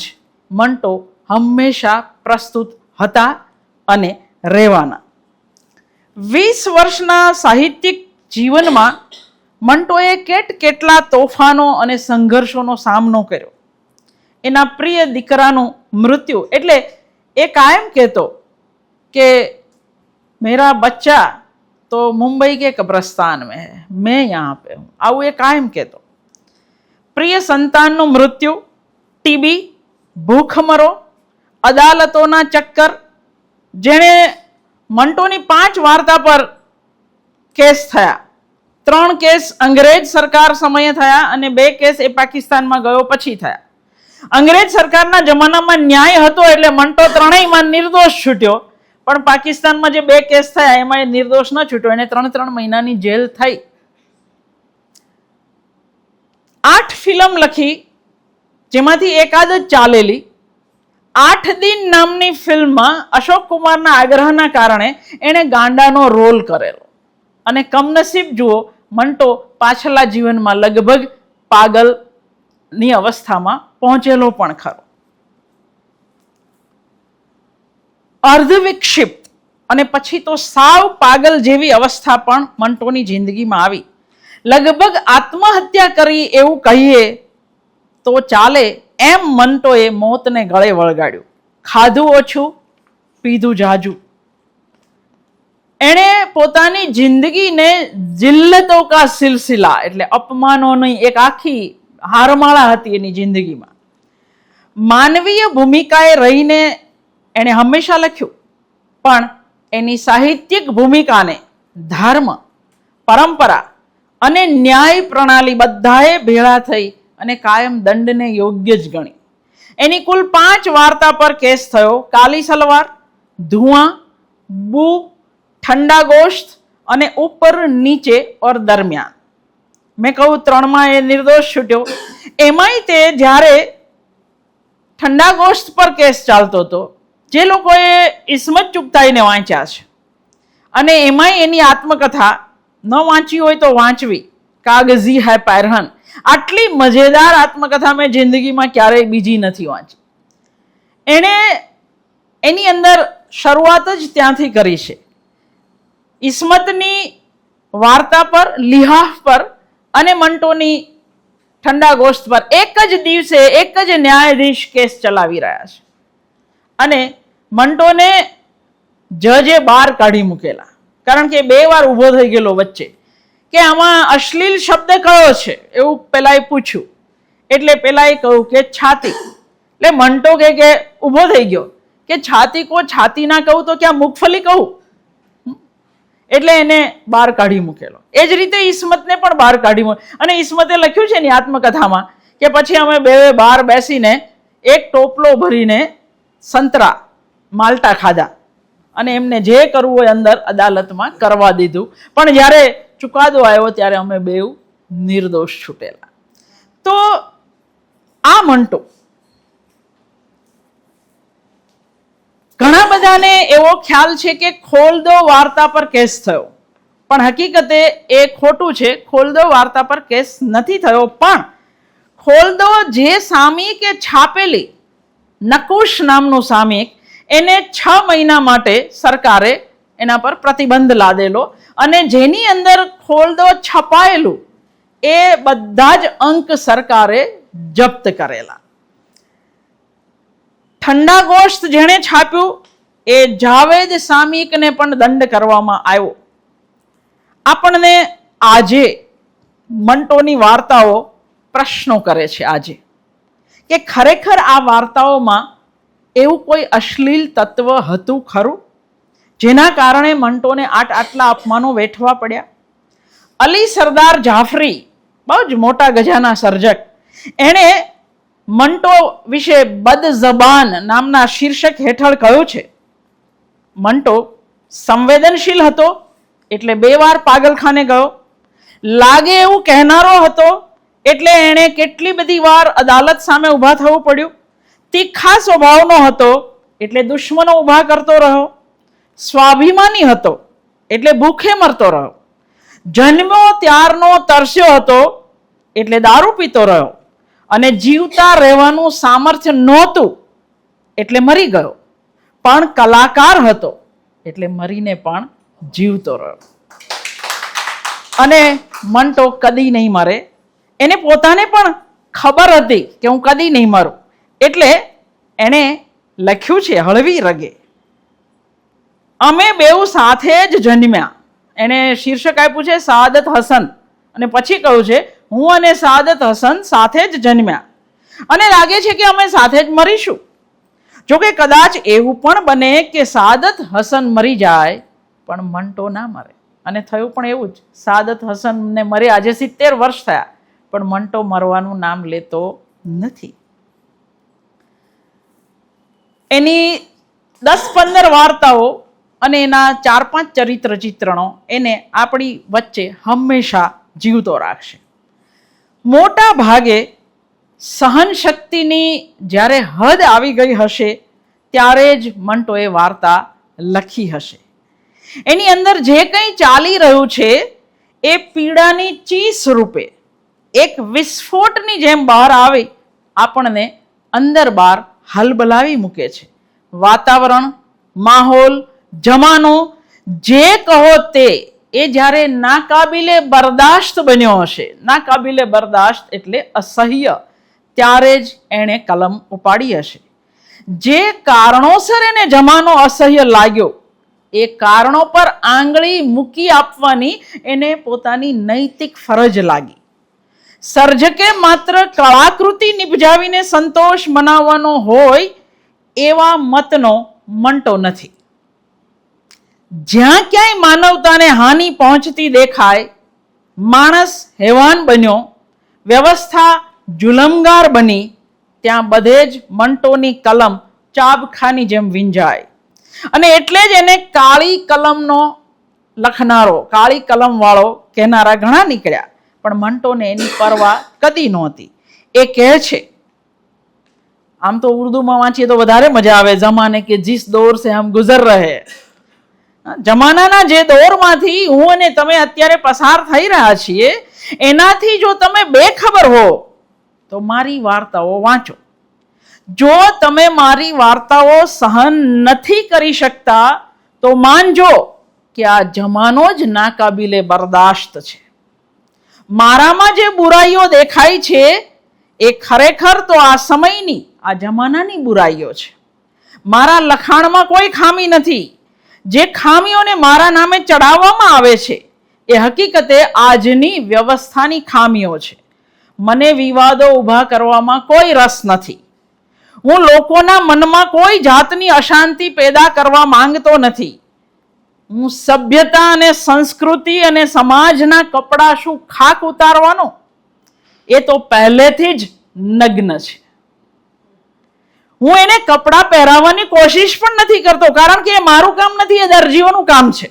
મંટો હંમેશા પ્રસ્તુત હતા અને રહેવાના. 20 વર્ષના સાહિત્યિક જીવનમાં મંટોએ કેટલા તોફાનો અને સંઘર્ષોનો સામનો કર્યો. એના પ્રિય દીકરાનું મૃત્યુ, એટલે એ કાયમ કહેતો કે મેરા બચ્ચા તો મુંબઈ કે કબ્રસ્તાન મેં હૈ, મેં યહાં પે હું. આવું એ કાયમ કહેતો. પ્રિય સંતાનનું મૃત્યુ, ટીબી, ભૂખમરો, અદાલતોના ચક્કર, જેણે મંટોની 5 વાર્તા પર કેસ થયા. 3 કેસ અંગ્રેજ સરકાર સમયે થયા અને 2 કેસ એ પાકિસ્તાનમાં ગયો પછી થયા. અંગ્રેજ સરકારના જમાનામાં ન્યાય હતો એટલે મંટો ત્રણેયમાં નિર્દોષ છૂટ્યો, પણ પાકિસ્તાનમાં જે 2 કેસ થયા એમાં એ નિર્દોષ ન છૂટ્યો, એને 3 મહિનાની જેલ થઈ. 8 ફિલ્મ લખી, જેમાંથી એકાદ જ ચાલેલી. 8 દિન નામની ફિલ્મમાં અશોક કુમારના આગ્રહના કારણે એણે ગાંડાનો રોલ કરેલો, અને કમનસીબ જુઓ મંટો પાછલા જીવનમાં લગભગ પાગલની અવસ્થામાં પહોંચેલો પણ ખરો. અર્ધવિક્ષિપ્ત અને પછી તો સાવ પાગલ જેવી અવસ્થા પણ મંટોની જિંદગીમાં આવી. લગભગ આત્મહત્યા કરી એવું કહીએ તો ચાલે એમ મંટોએ મોતને ગળે વળગાડ્યું. ખાધું ઓછું, પીધું જાજુ. એણે પોતાની જિંદગીને જિલ્લતો કા સિલસિલા, એટલે અપમાનોની એક આખી હારમાળા હતી એની જિંદગીમાં. માનવીય ભૂમિકાએ રહીને એણે હંમેશા લખ્યું, પણ એની સાહિત્યિક ભૂમિકાને ધર્મ, પરંપરા અને ન્યાય પ્રણાલી બધાએ ભેળા થઈ અને કાયમ દંડને યોગ્ય જ ગણી. એની કુલ 5 વાર્તા પર કેસ થયો: કાલી સલવાર, ધુઆં, બુ, ઠંડા ગોશ્ત અને ઉપર નીચે ઓર દરમિયાન. મેં કહું 3માં એ નિર્દોષ છૂટ્યો. એમાંય તે જ્યારે ઠંડા ગોશ્ત પર કેસ ચાલતો હતો, જે લોકોએ ઇસ્મત ચુગતાઈને વાંચ્યા છે અને એમાંય એની આત્મકથા ન વાંચી હોય તો વાંચવી, કાગઝી હૈ પૈરહન, આટલી મજેદાર આત્મકથા મેં જિંદગીમાં ક્યારેય બીજી નથી વાંચી. એણે એની અંદર શરૂઆત જ ત્યાંથી કરી છે. ઇસ્મતની વાર્તા પર, લિહાફ પર અને મંટોની ઠંડા ગોશ્ત પર એક જ દિવસે એક જ ન્યાયાધીશ કેસ ચલાવી રહ્યા છે. અને મંટોને જજે બહાર કાઢી મૂકેલા, કારણ કે 2 વાર ઊભો થઈ ગયેલો વચ્ચે કે આમાં અશ્લીલ શબ્દ કયો છે એવું પેલાએ પૂછ્યું. એટલે પેલાએ કહ્યું કે છાતી. એટલે મંટો કે ઊભો થઈ ગયો કે છાતી કો છાતી ના કહું તો ક્યાં મૂંગફલી કહું. એટલે એને બહાર કાઢી મૂકેલો. એ જ રીતે ઇસ્મતને પણ બહાર કાઢી મૂકેલો. અને ઇસ્મતે લખ્યું છે એની આત્મકથામાં કે પછી અમે 2 બહાર બેસીને એક ટોપલો ભરીને સંતરા માલ્ટા ખાધા અને એમને જે કરવું હોય અંદર અદાલતમાં કરવા દીધું, પણ જ્યારે ચુકાદો આવ્યો ત્યારે અમે 2 નિર્દોષ છૂટેલા. તો આ મંટો ઘણા બધાને એવો ખ્યાલ છે કે ખોલદો વાર્તા પર કેસ થયો, પણ હકીકતે એ ખોટું છે. ખોલદો વાર્તા પર કેસ નથી થયો, પણ ખોલદો જે સામયિકે છાપેલી, નકુશ નામનું સામયિક, એને 6 મહિના માટે સરકારે એના પર પ્રતિબંધ લાદેલો અને જેની અંદર ખોલદો છપાયેલું એ બધા જ અંક સરકારે જપ્ત કરેલા. ઠંડા ગોશ્ત જેણે છાપ્યું એ જાવેદ સામયિકને પણ દંડ કરવામાં આવ્યો. આપણને આજે મંટોની વાર્તાઓ પ્રશ્નો કરે છે આજે કે ખરેખર આ વાર્તાઓમાં એવું કોઈ અશ્લીલ તત્વ હતું ખરું જેના કારણે મંટોને આટલા અપમાનો વેઠવા પડ્યા? અલી સરદાર જાફરી, બહુ જ મોટા ગજાના સર્જક, એણે મંટો વિશે બદઝબાન નામના શીર્ષક હેઠળ કહ્યું છે, મંટો સંવેદનશીલ હતો એટલે 2 વાર પાગલખાને ગયો, લાગે એવું કહેનારો હતો એટલે એણે કેટલી બધી વાર અદાલત સામે ઊભા થવું પડ્યું, તીખા સ્વભાવનો હતો એટલે દુશ્મનો ઊભા કરતો રહ્યો, સ્વાભિમાની હતો એટલે ભૂખે મરતો રહ્યો, જન્મ્યો ત્યારનો તરસ્યો હતો એટલે દારૂ પીતો રહ્યો, અને જીવતા રહેવાનું સામર્થ્ય નહોતું એટલે મરી ગયો, પણ કલાકાર હતો એટલે મરીને પણ જીવતો રહ્યો. અને મંટો કદી નહીં મરે. એને પોતાને પણ ખબર હતી કે હું કદી નહીં મરું, એટલે એણે લખ્યું છે હળવી રગે, અમે 2 સાથે જ જન્મ્યા. એણે શીર્ષક આપ્યું છે સાદત હસન, અને પછી કહ્યું છે હું અને સાદત હસન સાથે જ જન્મ્યા અને લાગે છે કે અમે સાથે જ મરીશું. જોકે કદાચ એવું પણ બને કે સાદત હસન મરી જાય પણ મંટો ના મરે. અને થયું પણ એવું જ. સાદત હસનને મરે આજે 70 વર્ષ થયા, પણ મંટો મરવાનું નામ લેતો નથી. એની 10-15 વાર્તાઓ અને એના 4-5 ચરિત્ર ચિત્રણો એને આપણી વચ્ચે હંમેશા જીવતો રાખશે. મોટા ભાગે સહન શક્તિની જ્યારે હદ આવી ગઈ હશે ત્યારે જ મંટોએ વાર્તા લખી હશે. એની અંદર જે કંઈ ચાલી રહ્યું છે એ પીડાની ચીસ રૂપે એક વિસ્ફોટની જેમ બહાર આવી આપણને અંદર બહાર હલબલાવી મૂકે છે. વાતાવરણ, માહોલ, જમાનો, જે કહો તે એ જ્યારે નાકાબિલે બરદાશ્ત બન્યો હશે, નાકાબિલે બરદાશ્ત એટલે અસહ્ય, ત્યારે જ એણે કલમ ઉપાડી હશે. જે કારણોસર એને જમાનો અસહ્ય લાગ્યો એ કારણો પર આંગળી મૂકી આપવાની એને પોતાની નૈતિક ફરજ લાગી. સર્જકે માત્ર કળાકૃતિ નિપજાવીને સંતોષ મનાવવાનો હોય એવા મતનો મંટો નથી. જ્યાં ક્યાંય માનવતાને હાનિ પહોંચતી દેખાય, માણસ હેવાન બન્યો, વ્યવસ્થા જુલમગાર બની, ત્યાં બધે જ મંટોની કલમ ચાબખાની જેમ વિંજાય. અને એટલે જ એને કાળી કલમનો લખનારો, કાળી કલમ વાળો કહેનારા ઘણા નીકળ્યા, પણ મંટોને એની પરવા કદી નહોતી. એ કહે છે, આમ તો ઉર્દુમાં વાંચીએ તો વધારે મજા આવે, જમાને કે જીસ દોર સે હમ ગુજર રહે. જમાનાના જે દોરમાંથી હું અને તમે અત્યારે પસાર થઈ રહ્યા છીએ, એનાથી જો તમે બેખબર હો તો મારી વાર્તાઓ વાંચો. જો તમે મારી વાર્તાઓ સહન નથી કરી શકતા તો માનજો કે આ જમાનો જ નાકાબિલે બરદાશ્ત છે. મારામાં જે બુરાઈઓ દેખાય છે એ ખરેખર તો આ સમયની, આ જમાનાની બુરાઈઓ છે. મારા લખાણમાં કોઈ ખામી નથી. જે ખામીઓને મારા નામે ચડાવવામાં આવે છે એ હકીકતે આજની વ્યવસ્થાની ખામીઓ છે. મને વિવાદો ઊભા કરવામાં કોઈ રસ નથી. હું લોકોના મનમાં કોઈ જાતની અશાંતિ પેદા કરવા માંગતો નથી. હું સભ્યતા અને સંસ્કૃતિ અને સમાજના કપડા શું ખાક ઉતારવાનો, એ તો પહેલેથી જ નગ્ન છે. હું એને કપડાં પહેરાવવાની કોશિશ પણ નથી કરતો, કારણ કે એ મારું કામ નથી, એ દરજીઓનું કામ છે.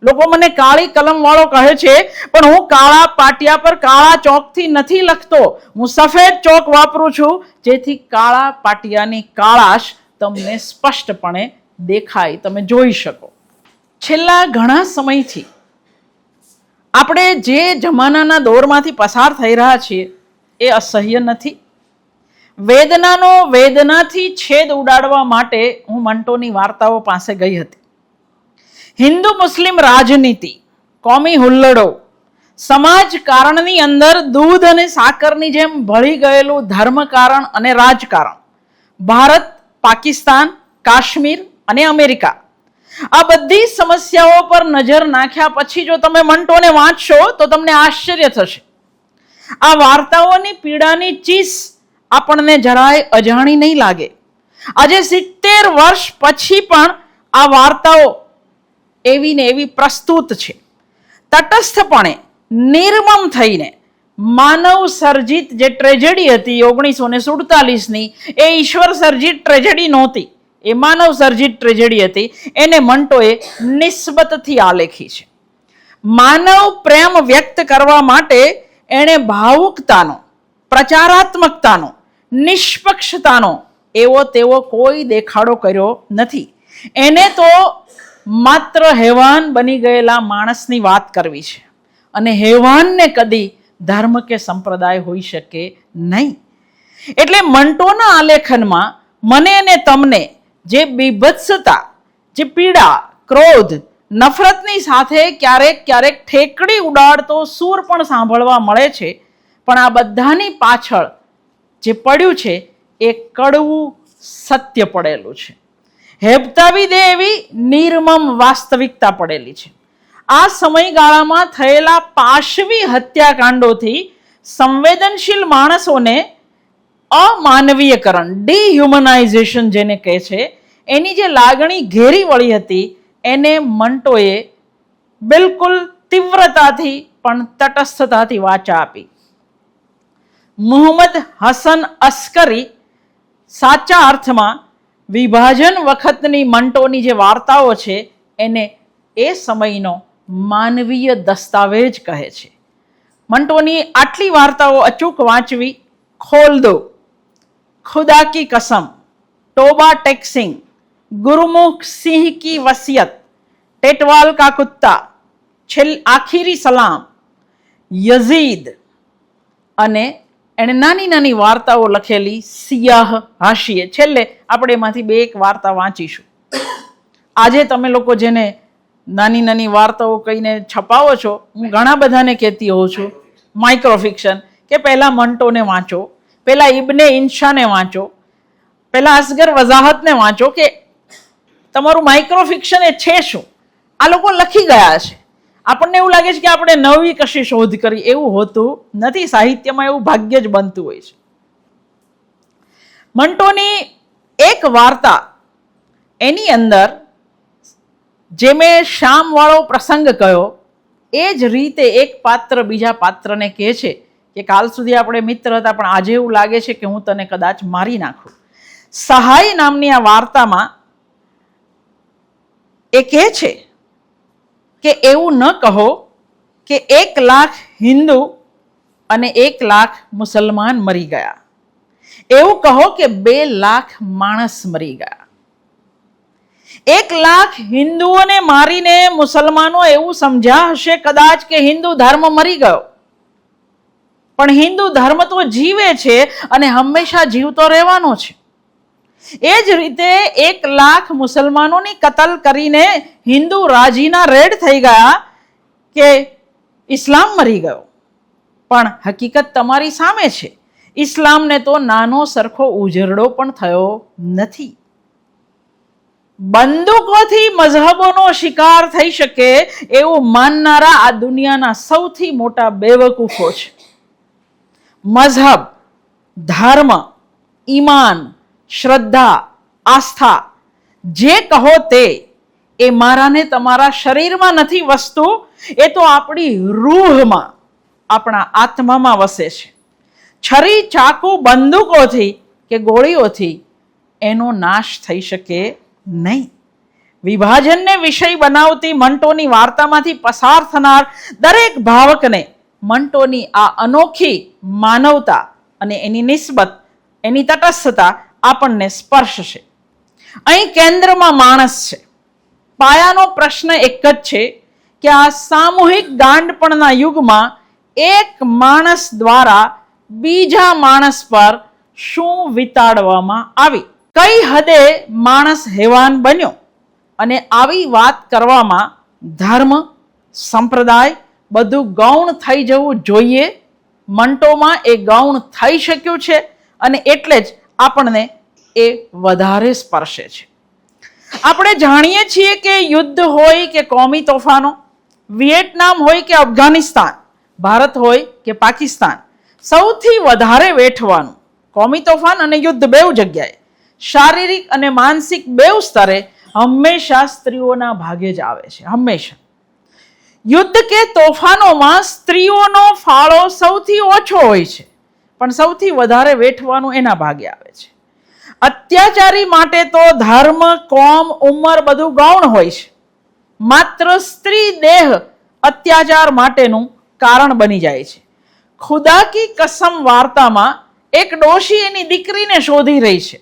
લોકો મને કાળી કલમ વાળો કહે છે, પણ હું કાળા પાટિયા પર કાળા ચોકથી નથી લખતો. હું સફેદ ચોક વાપરું છું, જેથી કાળા પાટિયાની કાળાશ તમને સ્પષ્ટપણે દેખાય, તમે જોઈ શકો. છેલ્લા ઘણા સમયથી આપણે જે જમાનાના દોરમાંથી પસાર થઈ રહ્યા છીએ એ અસહ્ય નથી. વેદનાથી છેદ ઉડાડવા માટે હું મંટોની વાર્તાઓ પાસે ગઈ હતી. હિન્દુ મુસ્લિમ રાજનીતિ, કોમી હુલ્લડો, સમાજકારણની અંદર દૂધ અને સાકરની જેમ ભળી ગયેલું ધર્મકારણ અને રાજકારણ, ભારત, પાકિસ્તાન, કાશ્મીર અને અમેરિકા, આ બધી સમસ્યાઓ પર નજર નાખ્યા પછી જો તમે મંટોને વાંચશો તો તમને આશ્ચર્ય થશે. આ વાર્તાઓની પીડાની ચીસ આપણને જરાય અજાણી નહીં લાગે. આજે 70 વર્ષ પછી પણ આ વાર્તાઓ એવી ને એવી પ્રસ્તુત છે. તટસ્થપણે, નિર્મમ થઈને માનવ સર્જિત જે ટ્રેજેડી હતી 1947ની, એ ઈશ્વર સર્જિત ટ્રેજેડી નહોતી, એ માનવ સર્જિત ટ્રેજેડી હતી. એને મંટોએ નિસ્બતથી આલેખી છે. માનવ પ્રેમ વ્યક્ત કરવા માટે એણે ભાવુકતાનો, પ્રચારાત્મકતાનો, નિષ્પક્ષતાનો એવો તેવો કોઈ દેખાડો કર્યો નથી. એને તો માત્ર હેવાન બની ગયેલા માણસની વાત કરવી છે, અને હેવાનને કદી ધર્મ કે સંપ્રદાય હોઈ શકે નહીં. એટલે મંટોના આલેખનમાં મને અને તમને જે બીભત્સતા, જે પીડા, ક્રોધ, નફરતની સાથે ક્યારેક ક્યારેક ઠેકડી ઉડાડતો સૂર પણ સાંભળવા મળે છે, પણ આ બધાની પાછળ જે પડ્યું છે એ કડવું સત્ય પડેલું છે. હેબતાવી દે એવી નિર્મમ વાસ્તવિકતા પડેલી છે. આ સમયગાળામાં થયેલા પાશવી હત્યાકાંડોથી સંવેદનશીલ માણસોને અમાનવીયકરણ, ડિહ્યુમનાઇઝેશન જેને કહે છે, એની જે લાગણી ઘેરી વળી હતી એને મંટોએ બિલકુલ તીવ્રતાથી પણ તટસ્થતાથી વાચા આપી. મુહમ્મદ હસન અસ્કરી સાચા અર્થમાં વિભાજન વખતની મંટોની જે વાર્તાઓ છે એને એ સમયનો માનવીય દસ્તાવેજ કહે છે. મંટોની આટલી વાર્તાઓ અચૂક વાંચવી, ખોલ દો, ખુદા કી કસમ, ટોબા ટેક્સિંગ, ગુરુમુખ સિંહ કી વસિયત, ટેટવાલ કા કુત્તા, આખીરી સલામ, યઝીદ, અને એણે નાની નાની વાર્તાઓ લખેલી સિયાહ હાશિએ. છેલ્લે આપણે એમાંથી 2 વાર્તા વાંચીશું. આજે તમે લોકો જેને નાની નાની વાર્તાઓ કહીને છપાવો છો, હું ઘણા બધાને કહેતી હોઉં છું માઇક્રોફિક્શન, કે પહેલા મંટોને વાંચો, પહેલા ઇબ્ને ઇન્શાને વાંચો, પહેલા અસગર વઝાહતને વાંચો, કે તમારું માઇક્રોફિક્શન એ છે શું. આ લોકો લખી ગયા છે. આપણને એવું લાગે છે કે આપણે નવી કશી શોધ કરી, એવું હોતું નથી. સાહિત્યમાં એવું ભાગ્ય જ બનતું હોય છે. મંટોની એક વાર્તા, એની અંદર જે મેં શામવાળો પ્રસંગ કહ્યો એ જ રીતે એક પાત્ર બીજા પાત્રને કહે છે કે કાલ સુધી આપણે મિત્ર હતા, પણ આજે એવું લાગે છે કે હું તને કદાચ મારી નાખું. સહાય નામની આ વાર્તામાં એ કહે છે કે એવું ન કહો કે 1 લાખ હિન્દુ અને 1 લાખ મુસલમાન મરી ગયા. એવું કહો કે 2 લાખ માણસ મરી ગયા. 1 લાખ હિન્દુઓને મારીને મુસલમાનો એવું સમજ્યા હશે કદાચ કે હિન્દુ ધર્મ મરી ગયો. પણ હિન્દુ ધર્મ તો જીવે છે અને હંમેશા જીવતો રહેવાનો છે. એ જ રીતે 1 લાખ મુસલમાનોની કતલ કરીને હિન્દુ રાજીના રેડ થઈ ગયા કે ઇસ્લામ મરી ગયો. પણ હકીકત તમારી સામે છે. ઇસ્લામને તો નાનો સરખો ઉજરડો પણ થયો નથી. બંદૂકોથી મઝહબોનો શિકાર થઈ શકે એવું માનનારા આ દુનિયાના સૌથી મોટા બેવકૂફો છે. મઝહબ, ધર્મ, ઈમાન, શ્રદ્ધા, આસ્થા જે કહો તે, એ મારા ને તમારા શરીરમાં નથી વસતું, એ તો આપણી રૂહમાં, આપણા આત્મામાં વસે છે. છરી, ચાકુ, બંદૂકોથી કે ગોળીઓથી એનો નાશ થઈ શકે નહીં. વિભાજનને વિષય બનાવતી મંટોની વાર્તામાંથી પસાર થનાર દરેક ભાવકને મંટોની આ અનોખી માનવતા અને એની નિસ્બત, એની તટસ્થતા આપણને સ્પર્શશે. અહીં કેન્દ્રમાં માણસ છે. પાયાનો પ્રશ્ન એક જ છે કે આ સામૂહિક ગાંડપણના યુગમાં એક માણસ દ્વારા બીજા માણસ પર શું વિતાડવામાં આવી? કઈ હદે માણસ હેવાન બન્યો? અને આવી વાત કરવામાં ધર્મ, સંપ્રદાય બધું ગૌણ થઈ જવું જોઈએ. મંટોમાં એ ગૌણ થઈ શક્યું છે અને એટલે જ આપણને એ વધારે સ્પર્શે છે. આપણે જાણીએ છીએ કે યુદ્ધ હોય કે કોમી તોફાનો, વિયેટનામ હોય કે અફઘાનિસ્તાન, ભારત હોય કે પાકિસ્તાન, સૌથી વધારે વેઠવાનું કોમી તોફાન અને યુદ્ધ બેઉ જગ્યાએ, શારીરિક અને માનસિક બેઉ સ્તરે હંમેશા સ્ત્રીઓના ભાગે જ આવે છે. હંમેશા યુદ્ધ કે તોફાનોમાં સ્ત્રીઓનો ફાળો સૌથી ઓછો હોય છે, પણ સૌથી વધારે વેઠવાનું એના ભાગે આવે છે. અત્યાચારી માટે તો ધર્મ, કોમ, ઉંમર બધું ગૌણ હોય છે. માત્ર સ્ત્રી દેહ અત્યાચાર માટેનું કારણ બની જાય છે. ખુદા કી કસમ વાર્તામાં એક ડોશી એની દીકરીને શોધી રહી છે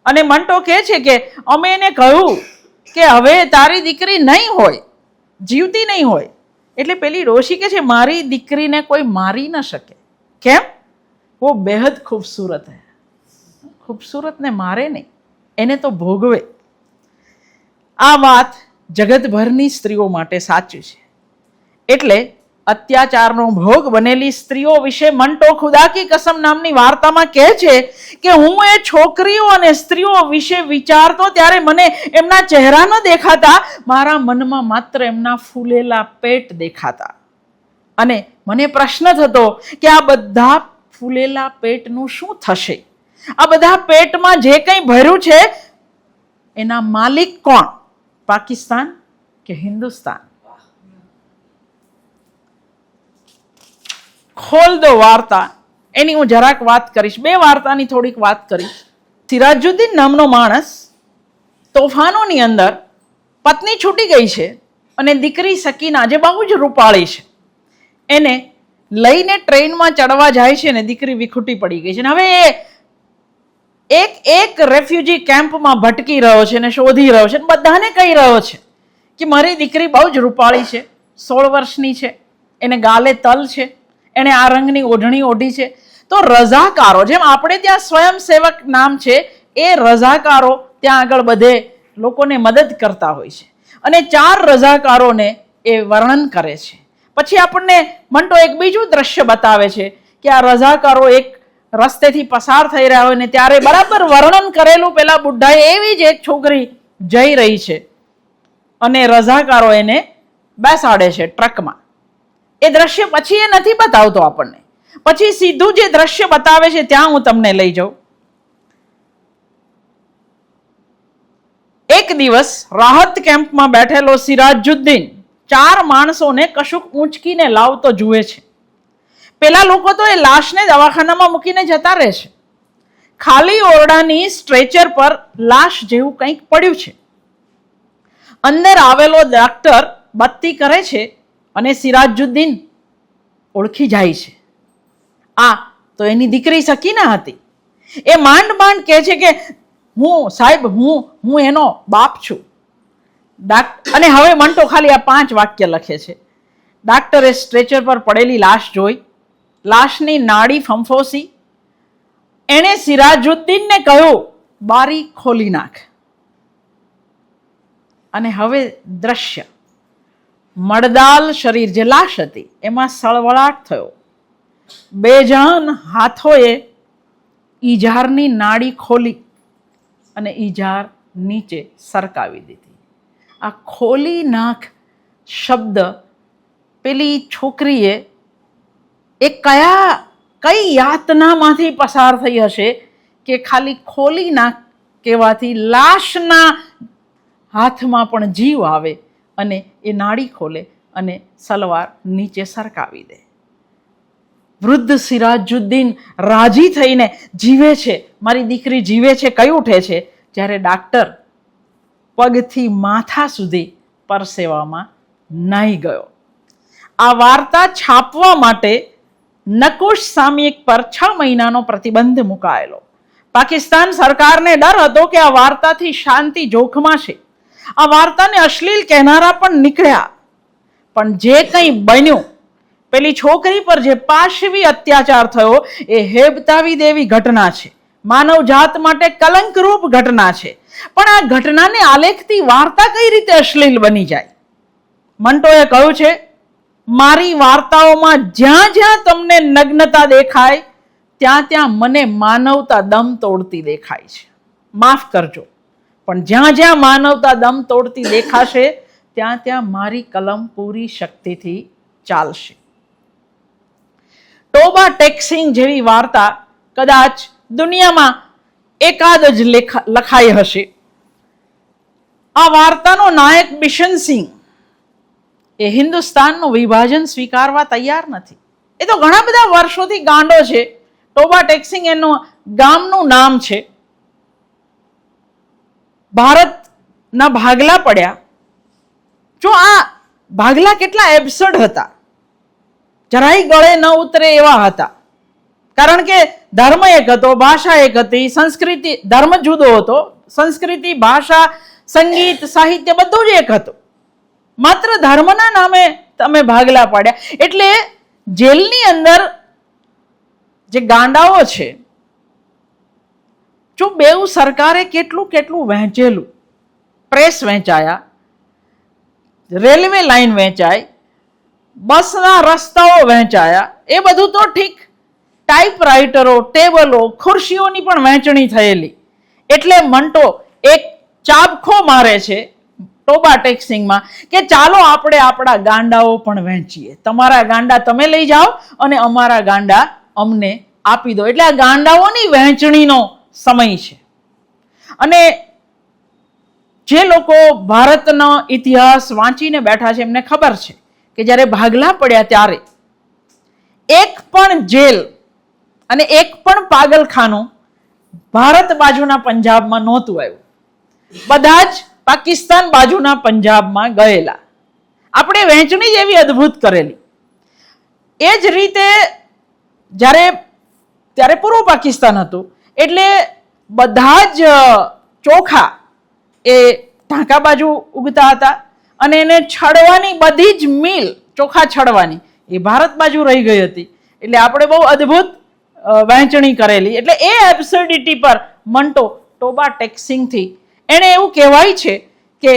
અને મંટો કહે છે કે અમે એને કહ્યું કે હવે તારી દીકરી નહીં હોય, જીવતી નહીં હોય. એટલે પેલી ડોશી કહે છે મારી દીકરીને કોઈ મારી ન શકે. કેમ? वो बेहद खूबसूरत है. खूबसूरत ने मारे नहीं, એને તો ભોગવે. આ વાત જગતભરની સ્ત્રીઓ માટે સાચી છે. એટલે અત્યાચારનો ભોગ બનેલી સ્ત્રીઓ વિશે મંટો ખુદા કી કસમ નામની વાર્તામાં કહે છે કે હું એ છોકરીઓ અને સ્ત્રીઓ વિશે વિચારતો ત્યારે મને એમના ચહેરા ન દેખાતા, મારા મનમાં માત્ર એમના ફૂલેલા પેટ દેખાતા. અને મને પ્રશ્ન થતો કે આ બધા ફૂલેલા પેટનું શું થશે? આ બધા પેટમાં જે કંઈ ભર્યું છે એના માલિક કોણ? પાકિસ્તાન કે હિન્દુસ્તાન? ખોલ દો વાર્તા. એની હું જરાક વાત કરીશ, બે વાર્તાની થોડીક વાત કરીશ. સિરાજુદ્દીન નામનો માણસ તોફાનોની અંદર પત્ની છૂટી ગઈ છે અને દીકરી સકીના જે બહુ જ રૂપાળી છે એને લઈને ટ્રેનમાં ચડવા જાય છે ને દીકરી વિખૂટી પડી ગઈ છે. ને હવે એક રેફ્યુજી કેમ્પમાં ભટકી રહ્યો છે ને શોધી રહ્યો છે, બધાને કહી રહ્યો છે કે મારી દીકરી બહુ જ રૂપાળી છે, 16 વર્ષની છે, એને ગાલે તલ છે, એને આ રંગની ઓઢણી ઓઢી છે. તો રઝાકારો, જેમ આપણે ત્યાં સ્વયંસેવક નામ છે, એ રઝાકારો ત્યાં આગળ બધે લોકોને મદદ કરતા હોય છે અને 4 રઝાકારોને એ વર્ણન કરે છે. પછી આપણને મંટો એક બીજું દ્રશ્ય બતાવે છે કે આ રઝાકારો એક રસ્તેથી પસાર થઈ રહ્યા હોય ને ત્યારે બરાબર વર્ણન કરેલું પેલા બુઢ્ઢાએ એવી જ એક છોકરી જઈ રહી છે અને રઝાકારો એને બેસાડે છે ટ્રકમાં. એ દ્રશ્ય પછી એ નથી બતાવતો આપણને, પછી સીધું જે દ્રશ્ય બતાવે છે ત્યાં હું તમને લઈ જાઉં. એક દિવસ રાહત કેમ્પમાં બેઠેલો સિરાજુદ્દીન 4 માણસોને કશુંક ઊંચકીને લાવતો જુએ છે. પેલા લોકો તો એ લાશને દવાખાનામાં મૂકીને જતા રહે છે. ખાલી ઓરડાની સ્ટ્રેચર પર લાશ જેવું કંઈક પડ્યું છે. અંદર આવેલો ડોક્ટર બત્તી કરે છે અને સિરાજુદ્દીન ઓળખી જાય છે, આ તો એની દીકરી સકીના હતી. એ માંડ માંડ કહે છે કે હું એનો બાપ છું. અને હવે મંટો ખાલી આ 5 વાક્ય લખે છે. ડાક્ટરે સ્ટ્રેચર પર પડેલી લાશ જોઈ, લાશની નાડી ફંફોસી. એણે સિરાજુદ્દીનને કહ્યું, બારી ખોલી નાખ. અને હવે દ્રશ્ય, મળદાલ શરીર જે લાશ હતી એમાં સળવળાટ થયો. બેજાન હાથોએ ઈજારની નાડી ખોલી અને ઈજાર નીચે સરકાવી દીધી. આ ખોલી નાખ શબ્દ પેલી છોકરીએ એ કઈ યાતનામાંથી પસાર થઈ હશે કે ખાલી ખોલી નાખ કહેવાથી લાશના હાથમાં પણ જીવ આવે અને એ નાડી ખોલે અને સલવાર નીચે સરકાવી દે. વૃદ્ધ સિરાજુદ્દીન રાજી થઈને જીવે છે, મારી દીકરી જીવે છે કહી ઉઠે છે, જ્યારે ડાક્ટર પગથી માથા સુધી પરસેવામાં નાહી ગયો. આ વાર્તા છાપવા માટે નકુશ સામયિક પર 6 મહિનાનો પ્રતિબંધ મુકાયેલો. પાકિસ્તાન સરકારને ડર હતો કે આ વાર્તાથી શાંતિ જોખમાશે. આ વાર્તાને અશ્લીલ કહેનારા પણ નીકળ્યા. પણ જે કંઈ બન્યું, પેલી છોકરી પર જે પાશવી અત્યાચાર થયો એ હેબતાવી દેવી ઘટના છે, માનવ જાત માટે કલંકરૂપ ઘટના છે. પણ આ ઘટનાને આલેખતી વાર્તા કઈ રીતે અશ્લીલ બની જાય? મંટોએ કહ્યું છે, મારી વાર્તાઓમાં જ્યાં જ્યાં તમને નગ્નતા દેખાય ત્યાં ત્યાં મને માનવતા દમ તોડતી દેખાય છે. માફ કરજો, પણ જ્યાં જ્યાં માનવતા દમ તોડતી દેખાશે ત્યાં ત્યાં મારી કલમ પૂરી શક્તિથી ચાલશે. ટોબા ટેક્સિંગ જેવી વાર્તા કદાચ દુનિયામાં એકાદ જ લખાઈ હશે. આ વાર્તાનો નાયક બિશનસિંહ એ હિન્દુસ્તાનનું વિભાજન સ્વીકારવા તૈયાર નથી. એ તો ઘણા બધા વર્ષોથી ગાંડો છે. ટોબા ટેક્સિંગ એનું ગામનું નામ છે. ભારતના ભાગલા પડ્યા. જો આ ભાગલા કેટલા એબ્સર્ડ હતા, જરાય ગળે ન ઉતરે એવા હતા. કારણ કે ધર્મ એક હતો, ભાષા એક હતી, સંસ્કૃતિ, ધર્મ જુદો હતો, સંસ્કૃતિ, ભાષા, સંગીત, સાહિત્ય બધું જ એક હતું. માત્ર ધર્મના નામે તમે ભાગલા પાડ્યા. એટલે જેલની અંદર જે ગાંડાઓ છે, જો બેઉ સરકારે કેટલું વહેંચેલું, પ્રેસ વહેંચાયા, રેલવે લાઈન વહેંચાય, બસના રસ્તાઓ વહેંચાયા, એ બધું તો ઠીક. ટાઈપરાઇટરો, ટેબલો, ખુરશીઓની પણ વહેંચણી થયેલી. એટલે મંટો એક ચાબખો મારે છે ટોબા ટેક્સિંગમાં કે ચાલો આપણે આપણા ગાંડાઓ પણ વહેંચીએ. તમારા ગાંડા તમે લઈ જાઓ અને અમારા ગાંડા અમને આપી દો. એટલે આ ગાંડાઓની વહેંચણીનો સમય છે. અને જે લોકો ભારતનો ઇતિહાસ વાંચીને બેઠા છે એમને ખબર છે કે જ્યારે ભાગલા પડ્યા ત્યારે એક પણ જેલ અને એક પણ પાગલખાનું ભારત બાજુના પંજાબમાં નહોતું આવ્યું. બધા જ પાકિસ્તાન બાજુના પંજાબમાં ગયેલા. આપણે વહેંચણી જ એવી અદ્ભુત કરેલી. એ જ રીતે ત્યારે પૂર્વ પાકિસ્તાન હતું, એટલે બધા જ ચોખા એ ઢાકા બાજુ ઉગતા હતા અને એને છડવાની બધી જ મિલ, ચોખા છડવાની, એ ભારત બાજુ રહી ગઈ હતી. એટલે આપણે બહુ અદ્ભુત વહેંચણી કરેલી. એટલે એ એબ્સર્ડિટી પર મંટો ટોબા ટેક્સિંગથી એણે એવું કહેવાય છે કે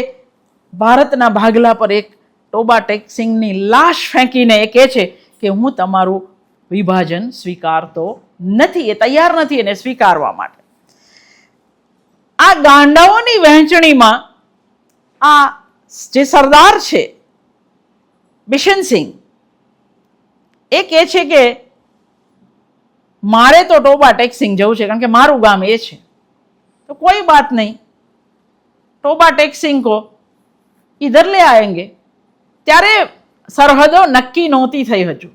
ભારતના ભાગલા પર એક ટોબા ટેક્સિંગની લાશ ફેંકીને એ કહે છે કે હું તમારું વિભાજન સ્વીકારતો નથી, એ તૈયાર નથી એને સ્વીકારવા માટે. આ ગાંડાઓની વહેંચણીમાં આ જે સરદાર છે બિશનસિંહ, એ કહે છે કે મારે તો ટોબા ટેક્સિંગ જવું છે કારણ કે મારું ગામ એ છે. તો કોઈ બાત નહીં, ટોબા ટેક્સિંગ કો ઇધર લે આएंगे. ત્યારે સરહદો નક્કી નહોતી થઈ હજુ.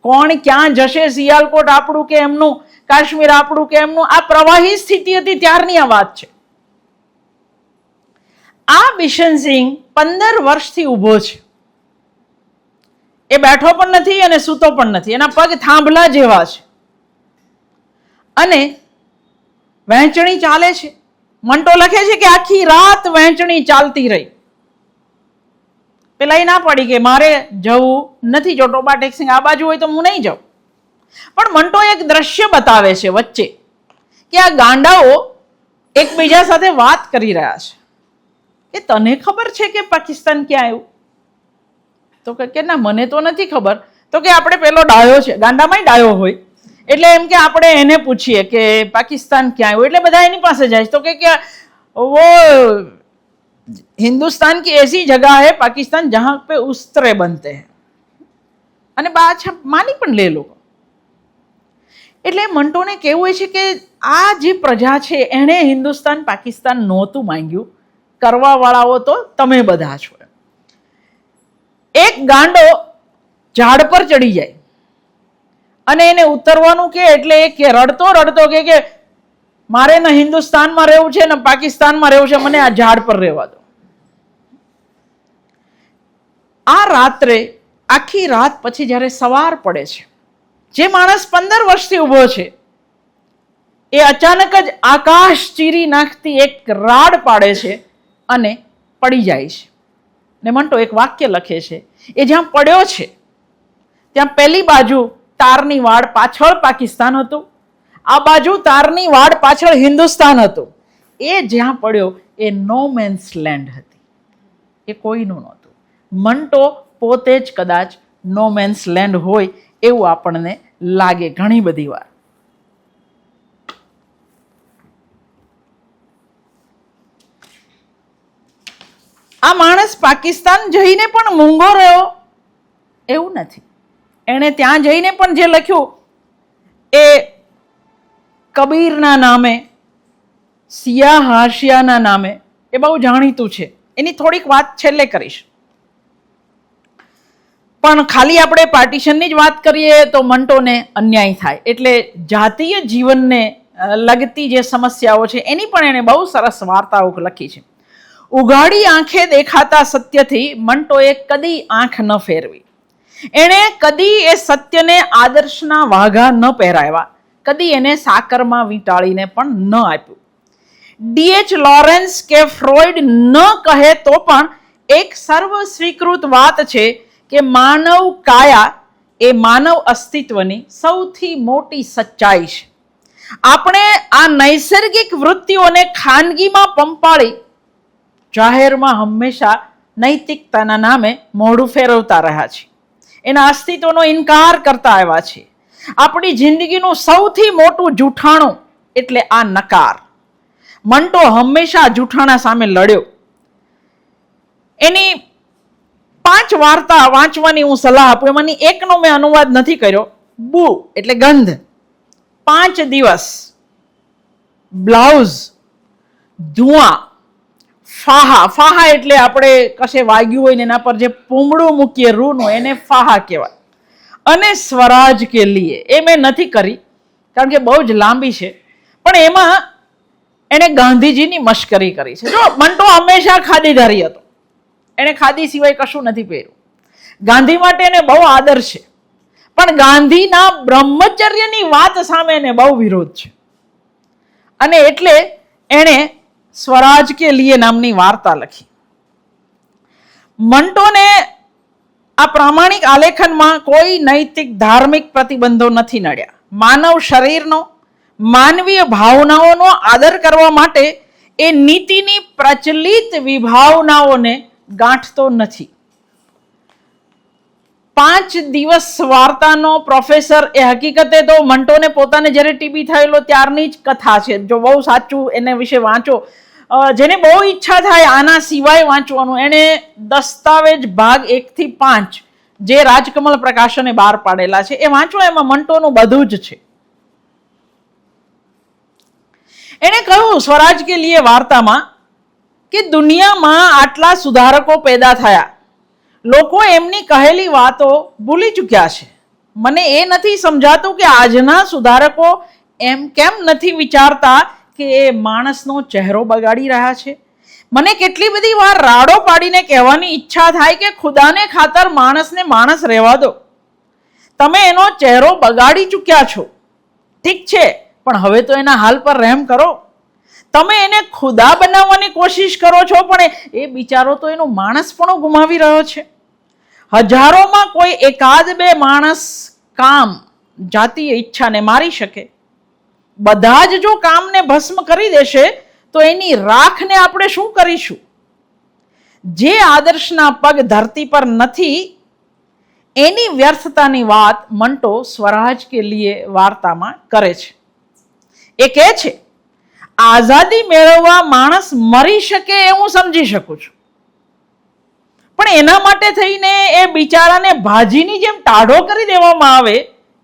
કોણ ક્યાં જશે, સિયાલકોટ આપણું કે એમનું, કાશ્મીર આપણું કે એમનું, આ પ્રવાહી સ્થિતિ હતી ત્યારની આ વાત છે. આ બિશનસિંહ 15 વર્ષથી ઊભો છે. એ બેઠો પણ નથી અને સૂતો પણ નથી, એના પગ થાંભલા જેવા છે અને વહેંચણી ચાલે છે. મંટો લખે છે કે આખી રાત વહેંચણી ચાલતી રહી. પેલા એ ના પડી કે મારે જવું નથી, જો ટોબા ટેક્સિંગ આ બાજુ હોય તો હું નહીં જાઉં. પણ મંટો એક દ્રશ્ય બતાવે છે વચ્ચે કે આ ગાંડાઓ એકબીજા સાથે વાત કરી રહ્યા છે કે તને ખબર છે કે પાકિસ્તાન ક્યાં આવ્યું? તો કે ના મને તો નથી ખબર. તો કે આપણે પેલો ડાયો છે, ગાંડામાંય ડાયો હોય, એટલે એમ કે આપણે એને પૂછીએ કે પાકિસ્તાન ક્યાં આવ્યું. એટલે બધા એની પાસે જાય. તો કે वो हिंदुस्तान की ऐसी जगह है पाकिस्तान जहां पे उस्त्रे बनते हैं. અને પાછા માની પણ લે લોકો. એટલે મંટોને કેવું હોય છે કે આ જે પ્રજા છે એણે હિન્દુસ્તાન પાકિસ્તાન નહોતું માંગ્યું, કરવા વાળાઓ તો તમે બધા છો. એક ગાંડો ઝાડ પર ચડી જાય અને એને ઉતરવાનું કે એટલે એ કે રડતો રડતો કે મારે ને હિન્દુસ્તાનમાં રહેવું છે ને પાકિસ્તાનમાં રહેવું છે, મને આ ઝાડ પર રહેવા દો. આ રાત્રે આખી રાત પછી જ્યારે સવાર પડે છે, જે માણસ 15 વર્ષથી ઊભો છે એ અચાનક જ આકાશ ચીરી નાખતી એક રાડ પાડે છે અને પડી જાય છે. ને મંટો એક વાક્ય લખે છે, એ જ્યાં પડ્યો છે ત્યાં પહેલી બાજુ તારની વાડ પાછળ પાકિસ્તાન હતું, આ બાજુ તારની વાડ પાછળ હિન્દુસ્તાન હતું. એ જ્યાં પડ્યો એ નો મેન્સ લેન્ડ હતી, એ કોઈનું નહોતું. મંટો પોતે જ કદાચ નો મેન્સ લેન્ડ હોય એવું આપણને લાગે ઘણી બધી વાર. આ માણસ પાકિસ્તાન જઈને પણ મૂંગો રહ્યો એવું નથી. એણે ત્યાં જઈને પણ જે લખ્યું એ કબીરના નામે, સિયા હાશિયાના નામે, એ બહુ જાણીતું છે. એની થોડીક વાત છેલ્લે કરીશ. પણ ખાલી આપણે પાર્ટીશનની જ વાત કરીએ તો મંટોને અન્યાય થાય. એટલે જાતીય જીવનને લગતી જે સમસ્યાઓ છે એની પણ એણે બહુ સરસ વાર્તાઓ લખી છે. ઉઘાડી આંખે દેખાતા સત્યથી મંટોએ કદી આંખ ન ફેરવી. એણે કદી એ સત્યને આદર્શના વાઘા ન પહેરાવ્યા, કદી એને સાકરમાં વીંટાળીને પણ ન આપ્યું. ડીએચ લોરેન્સ કે ફ્રોઈડ ન કહે તો પણ એક સર્વ સ્વીકૃત વાત છે કે માનવ કાયા એ માનવ અસ્તિત્વની સૌથી મોટી સચ્ચાઈ છે. આપણે આ નૈસર્ગિક વૃત્તિઓને ખાનગીમાં પંપાળી જાહેરમાં હંમેશા નૈતિકતાના નામે મોઢું ફેરવતા રહ્યા છે, એના અસ્તિત્વનો ઇનકાર કરતા આવ્યા છે. આપણી જિંદગીનું સૌથી મોટું જૂઠાણું એટલે આ નકાર. મંટો હંમેશા જૂઠાણા સામે લડ્યો. એની 5 વાર્તા વાંચવાની હું સલાહ આપું. એમાંની એકનો મેં અનુવાદ નથી કર્યો. બુ એટલે ગંધ, 5 દિવસ, બ્લાઉઝ, ધુઆ, ફાહા. ફાહા એટલે આપણે કશે વાગ્યું હોય ને એના પર જે પૂમડું મૂકીએ રૂનું, એને ફાહા કહેવાય. અને સ્વરાજ કે લીએ, એ મેં નથી કરી કારણ કે બહુ જ લાંબી છે. પણ એમાં એણે ગાંધીજીની મશ્કરી કરી છે. જો મંટો હંમેશા ખાદીધારી હતો, એણે ખાદી સિવાય કશું નથી પહેર્યું. ગાંધી માટે એને બહુ આદર છે, પણ ગાંધીના બ્રહ્મચર્યની વાત સામે એને બહુ વિરોધ છે. અને એટલે એણે સ્વરાજ કે લીએ નામની વાર્તા લખી. મંટોને આ પ્રામાણિક આલેખનમાં કોઈ નૈતિક ધાર્મિક પ્રતિબંધો નથી નડ્યા. માનવ શરીરનો, માનવીય ભાવનાઓનો આદર કરવા માટે એ નીતિની પ્રચલિત વિભાવનાઓને ગાંઠતો નથી. 5 દિવસ વાર્તાનો પ્રોફેસર, એ હકીકતે તો મંટોને પોતાને જ્યારે ટીબી થયેલો ત્યારની જ કથા છે. જો બહુ સાચું એને વિશે વાંચો, જેને બહુ ઈચ્છા થાય આના સિવાય વાંચવાનું, એને દસ્તાવેજ ભાગ 1 થી 5 જે રાજકમલ પ્રકાશને બહાર પાડેલા છે એ વાંચો. એમાં મંટોનું બધું જ છે. એણે કહ્યું સ્વરાજ કે લીએ વાર્તામાં કે દુનિયામાં આટલા સુધારકો પેદા થયા, લોકો એમની કહેલી વાતો ભૂલી ચૂક્યા છે. મને એ નથી સમજાતું કે આજના સુધારકો એમ કેમ નથી વિચારતા કે એ માણસનો ચહેરો બગાડી રહ્યા છે. મને કેટલી બધી વાર રાડો પાડીને કહેવાની ઈચ્છા થાય કે ખુદાને ખાતર માણસને માણસ રહેવા દો. તમે એનો ચહેરો બગાડી ચૂક્યા છો. ઠીક છે, પણ હવે તો એના હાલ પર રહેમ કરો. તમે એને ખુદા બનાવવાની કોશિશ કરો છો, પણ એ બિચારો તો એનો માણસપણો ગુમાવી રહ્યો છે. હજારોમાં કોઈ એકાદ બે માણસ કામ, જાતીય ઈચ્છાને મારી શકે. બધા જ જો કામને ભસ્મ કરી દેશે તો એની રાખને આપણે શું કરીશું? જે આદર્શના પગ ધરતી પર નથી એની વ્યર્થતાની વાત મંટો સ્વરાજ કે લીએ વાર્તામાં કરે છે. એ કહે છે, આઝાદી મેળવવા માણસ મરી શકે એ હું સમજી શકું છું, પણ એના માટે થઈને એ બિચારાને ભાજીની જેમ ટાઢો કરી દેવામાં આવે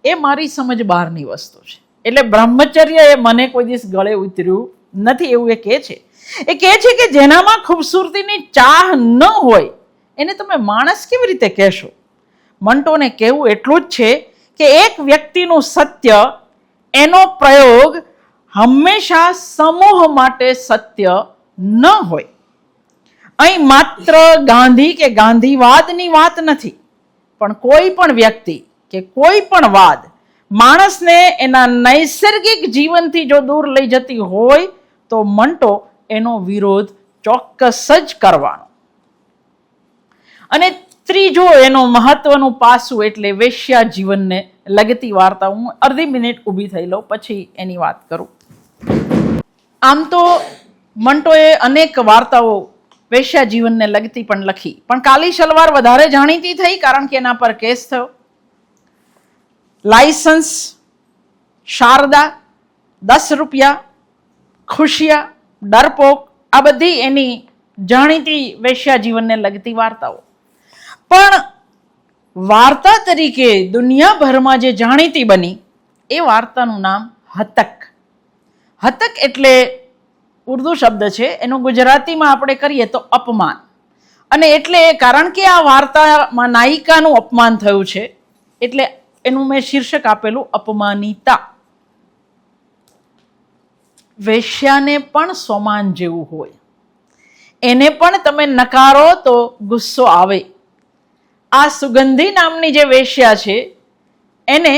એ મારી સમજ બહારની વસ્તુ છે. એટલે બ્રહ્મચર્ય એ મને કોઈ દિવસ ગળે ઉતર્યું નથી એવું એ કહે છે. એ કહે છે કે જેનામાં ખૂબસૂરતીની ચાહ ન હોય એને તમે માણસ કેવી રીતે કહેશો? મંટોને કહેવું એટલું જ છે કે એક વ્યક્તિનું સત્ય, એનો પ્રયોગ હંમેશા સમૂહ માટે સત્ય ન હોય. અહીં માત્ર ગાંધી કે ગાંધીવાદની વાત નથી, પણ કોઈ પણ વ્યક્તિ કે કોઈ પણ વાદ માણસને એના નૈસર્ગિક જીવનથી જો દૂર લઈ જતી હોય તો મંટો એનો વિરોધ ચોક્કસ જ કરવાનો. અને ત્રીજો એનો મહત્વનું પાસું એટલે વેશ્યા જીવનને લગતી વાર્તા. હું અડધી મિનિટ ઊભી થઈ લઉં પછી એની વાત કરું. આમ તો મંટોએ અનેક વાર્તાઓ વેશ્યા જીવનને લગતી પણ લખી, પણ કાલી સલવાર વધારે જાણીતી થઈ કારણ કે એના પર કેસ થયો. લાયસન્સ, શારદા, 10 રૂપિયા, ખુશિયા, ડરપોક, આ બધી એની જાણીતી વેશ્યા જીવનને લગતી વાર્તાઓ. પણ વાર્તા તરીકે દુનિયાભરમાં જે જાણીતી બની એ વાર્તાનું નામ હતક. હતક એટલે ઉર્દુ શબ્દ છે, એનું ગુજરાતીમાં આપણે કરીએ તો અપમાન. અને એટલે કારણ કે આ વાર્તામાં નાયિકાનું અપમાન થયું છે એટલે એનું મેં શીર્ષક આપેલું અપમાનિતા. વેશ્યાને પણ સોમાન જેવું હોય, એને પણ તમે નકારો તો ગુસ્સો આવે. આ સુગંધી નામની જે વેશ્યા છે એને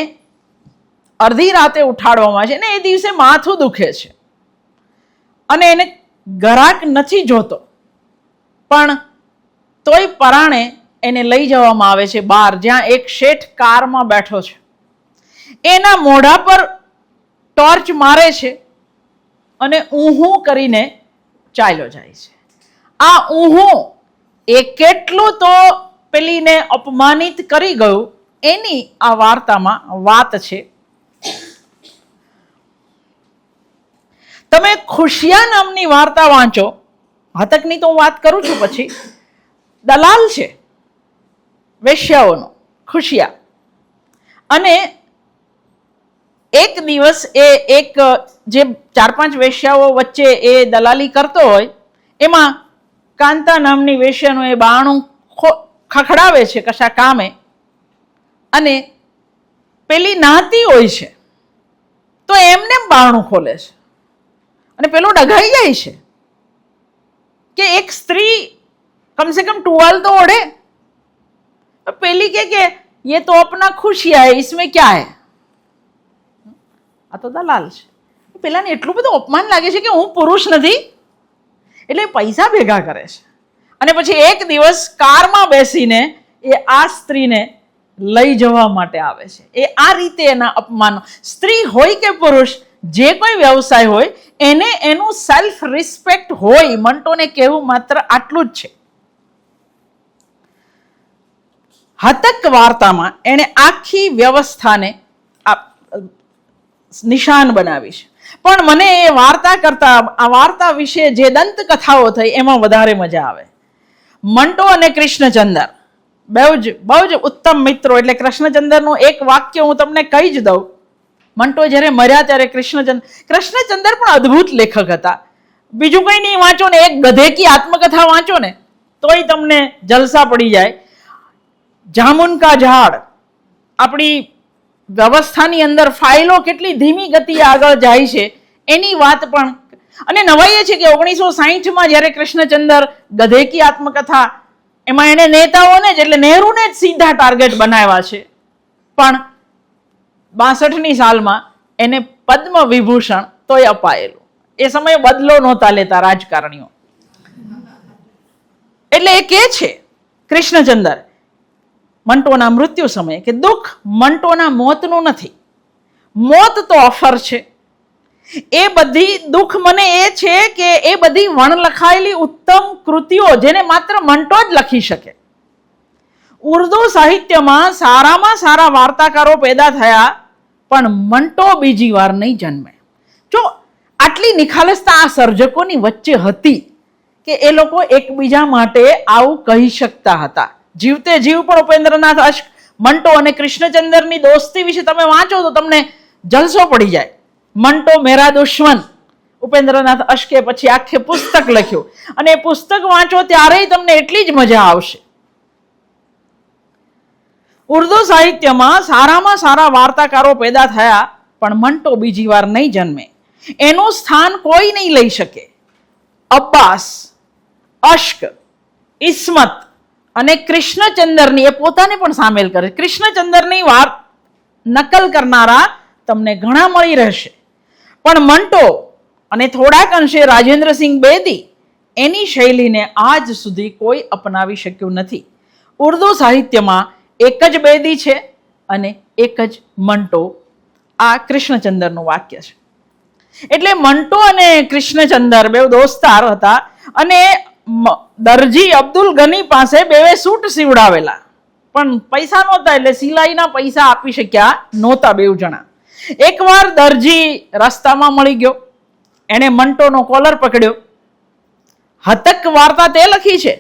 અડધી રાતે ઉઠાડવામાં છે ને એ દિવસે માથું દુખે છે અને એને ગરાક નથી જોતો, પણ તોય પરાણે એને લઈ જવામાં આવે છે બહાર, જ્યાં એક શેઠ કારમાં બેઠો છે. એના મોઢા પર ટોર્ચ મારે છે અને ઊહું કરીને ચાલ્યો જાય છે. આ ઊહું એ કેટલું તો પેલીને અપમાનિત કરી ગયું એની આ વાર્તામાં વાત છે. તમે ખુશિયા નામની વાર્તા વાંચો, હતકની તો હું વાત કરું છું પછી. દલાલ છે વેશ્યાઓનો, ખુશિયા. અને એક દિવસ એક જે 4-5 વેશ્યાઓ વચ્ચે એ દલાલી કરતો હોય એમાં કાંતા નામની વેશ્યાનું એ બાણું ખખડાવે છે કશા કામે અને પેલી નાતી હોય છે તો એમને બારણું ખોલે છે અને પેલો ડઘાઈ જાય છે કે એક સ્ત્રી કમસે કમ ટુવાલ તો ઓढ़े. પેલી કે ये तो अपना खुशिया है, इसमें क्या है? આ તો દલાલ છે. પેલાને એટલું બધું અપમાન લાગે છે કે હું પુરુષ નથી એટલે પૈસા ભેગા કરે છે અને પછી એક દિવસ કારમાં બેસીને એ આ સ્ત્રીને લઈ જવા માટે આવે છે. એ આ રીતે એના અપમાન, સ્ત્રી હોય કે પુરુષ જે કોઈ વ્યવસાય હોય એને એનું સેલ્ફ રિસ્પેક્ટ હોય. મંટોને કહેવું માત્ર આટલું જ છે. હતક વાર્તામાં એણે આખી વ્યવસ્થાને નિશાન બનાવી છે. પણ મને એ વાર્તા કરતા આ વાર્તા વિશે જે દંતકથાઓ થઈ એમાં વધારે મજા આવે. મંટો અને કૃષ્ણચંદર બહુ જ ઉત્તમ મિત્રો. એટલે કૃષ્ણચંદરનું એક વાક્ય હું તમને કહી જ દઉં. મંટો જ્યારે મર્યા ત્યારે કૃષ્ણચંદર પણ અદ્ભુત લેખક હતા. બીજું કંઈ નહીં વાંચો ને, એક ગધે કી આત્મકથા વાંચો ને તોય તમને જલસા પડી જાય. જામુન કા ઝાડ, આપણી વ્યવસ્થાની અંદર ફાઇલો કેટલી ધીમી ગતિએ આગળ જાય છે એની વાત પણ. અને નવાઈ એ છે કે 1960માં જ્યારે કૃષ્ણચંદ્ર ગધે કી આત્મકથા, એમાં એને નેતાઓને જ એટલે નહેરુને જ સીધા ટાર્ગેટ બનાવ્યા છે, પણ 62ની સાલમાં એને પદ્મ વિભૂષણ તોય અપાયેલું. એ સમયે બદલો નહોતા લેતા રાજકારણીઓ. એટલે એ કે છે કૃષ્ણચંદ્ર મંટોના મૃત્યુ સમયે કે દુઃખ મંટોના મોતનું નથી, મોત તો ઓફર છે. એ બધી દુઃખ મને એ છે કે એ બધી વણલખાયેલી ઉત્તમ કૃતિઓ જેને માત્ર મંટો જ લખી શકે. ઉર્દુ સાહિત્યમાં સારામાં સારા વાર્તાકારો પેદા થયા, પણ મંટો બીજી વાર નહીં જન્મે. જો આટલી નિખાલસતા આ સર્જકોની વચ્ચે હતી કે એ લોકો એકબીજા માટે આવું કહી શકતા હતા. જીવતે જીવ પણ ઉપેન્દ્રનાથ અશ્ક મંટો અને કૃષ્ણચંદ્રની દોસ્તી વિશે તમે વાંચો તો તમને જલસો પડી જાય. મંટો મેરા દુશ્મન, ઉપેન્દ્રનાથ અશ્કે પછી આખે પુસ્તક લખ્યું, અને એ પુસ્તક વાંચો ત્યારે તમને એટલી જ મજા આવશે. ઉર્દુ સાહિત્યમાં સારામાં સારા વાર્તાકારો પેદા થયા, પણ મંટો બીજી વાર નહીં જન્મે. એનું સ્થાન કોઈ નહીં લઈ શકે. અબ્બાસ, અશ્ક, ઇસ્મત અને કૃષ્ણચંદ્રની, એ પોતાને પણ સામેલ કરે, કૃષ્ણચંદ્રની વાત નકલ કરનારા તમને ઘણા મળી રહેશે, પણ મંટો અને થોડાક અંશે રાજેન્દ્રસિંહ બેદી, એની શૈલીને આજ સુધી કોઈ અપનાવી શક્યું નથી. ઉર્દુ સાહિત્યમાં એક જ બેદી છે અને એક જ મંટો. આ કૃષ્ણચંદ્રનું વાક્ય છે. એટલે મંટો અને કૃષ્ણચંદ્ર બે દોસ્તાર હતા, અને દરજી અબ્દુલ ગની પાસે બેવે સૂટ સીવડાવેલા, પણ પૈસા નહોતા એટલે સિલાઈના પૈસા આપી શક્યા નહોતા બેઉ જણા. એકવાર દરજી રસ્તામાં મળી ગયો, એણે મંટોનો કોલર પકડ્યો. હતક વાર્તા તે લખી છે?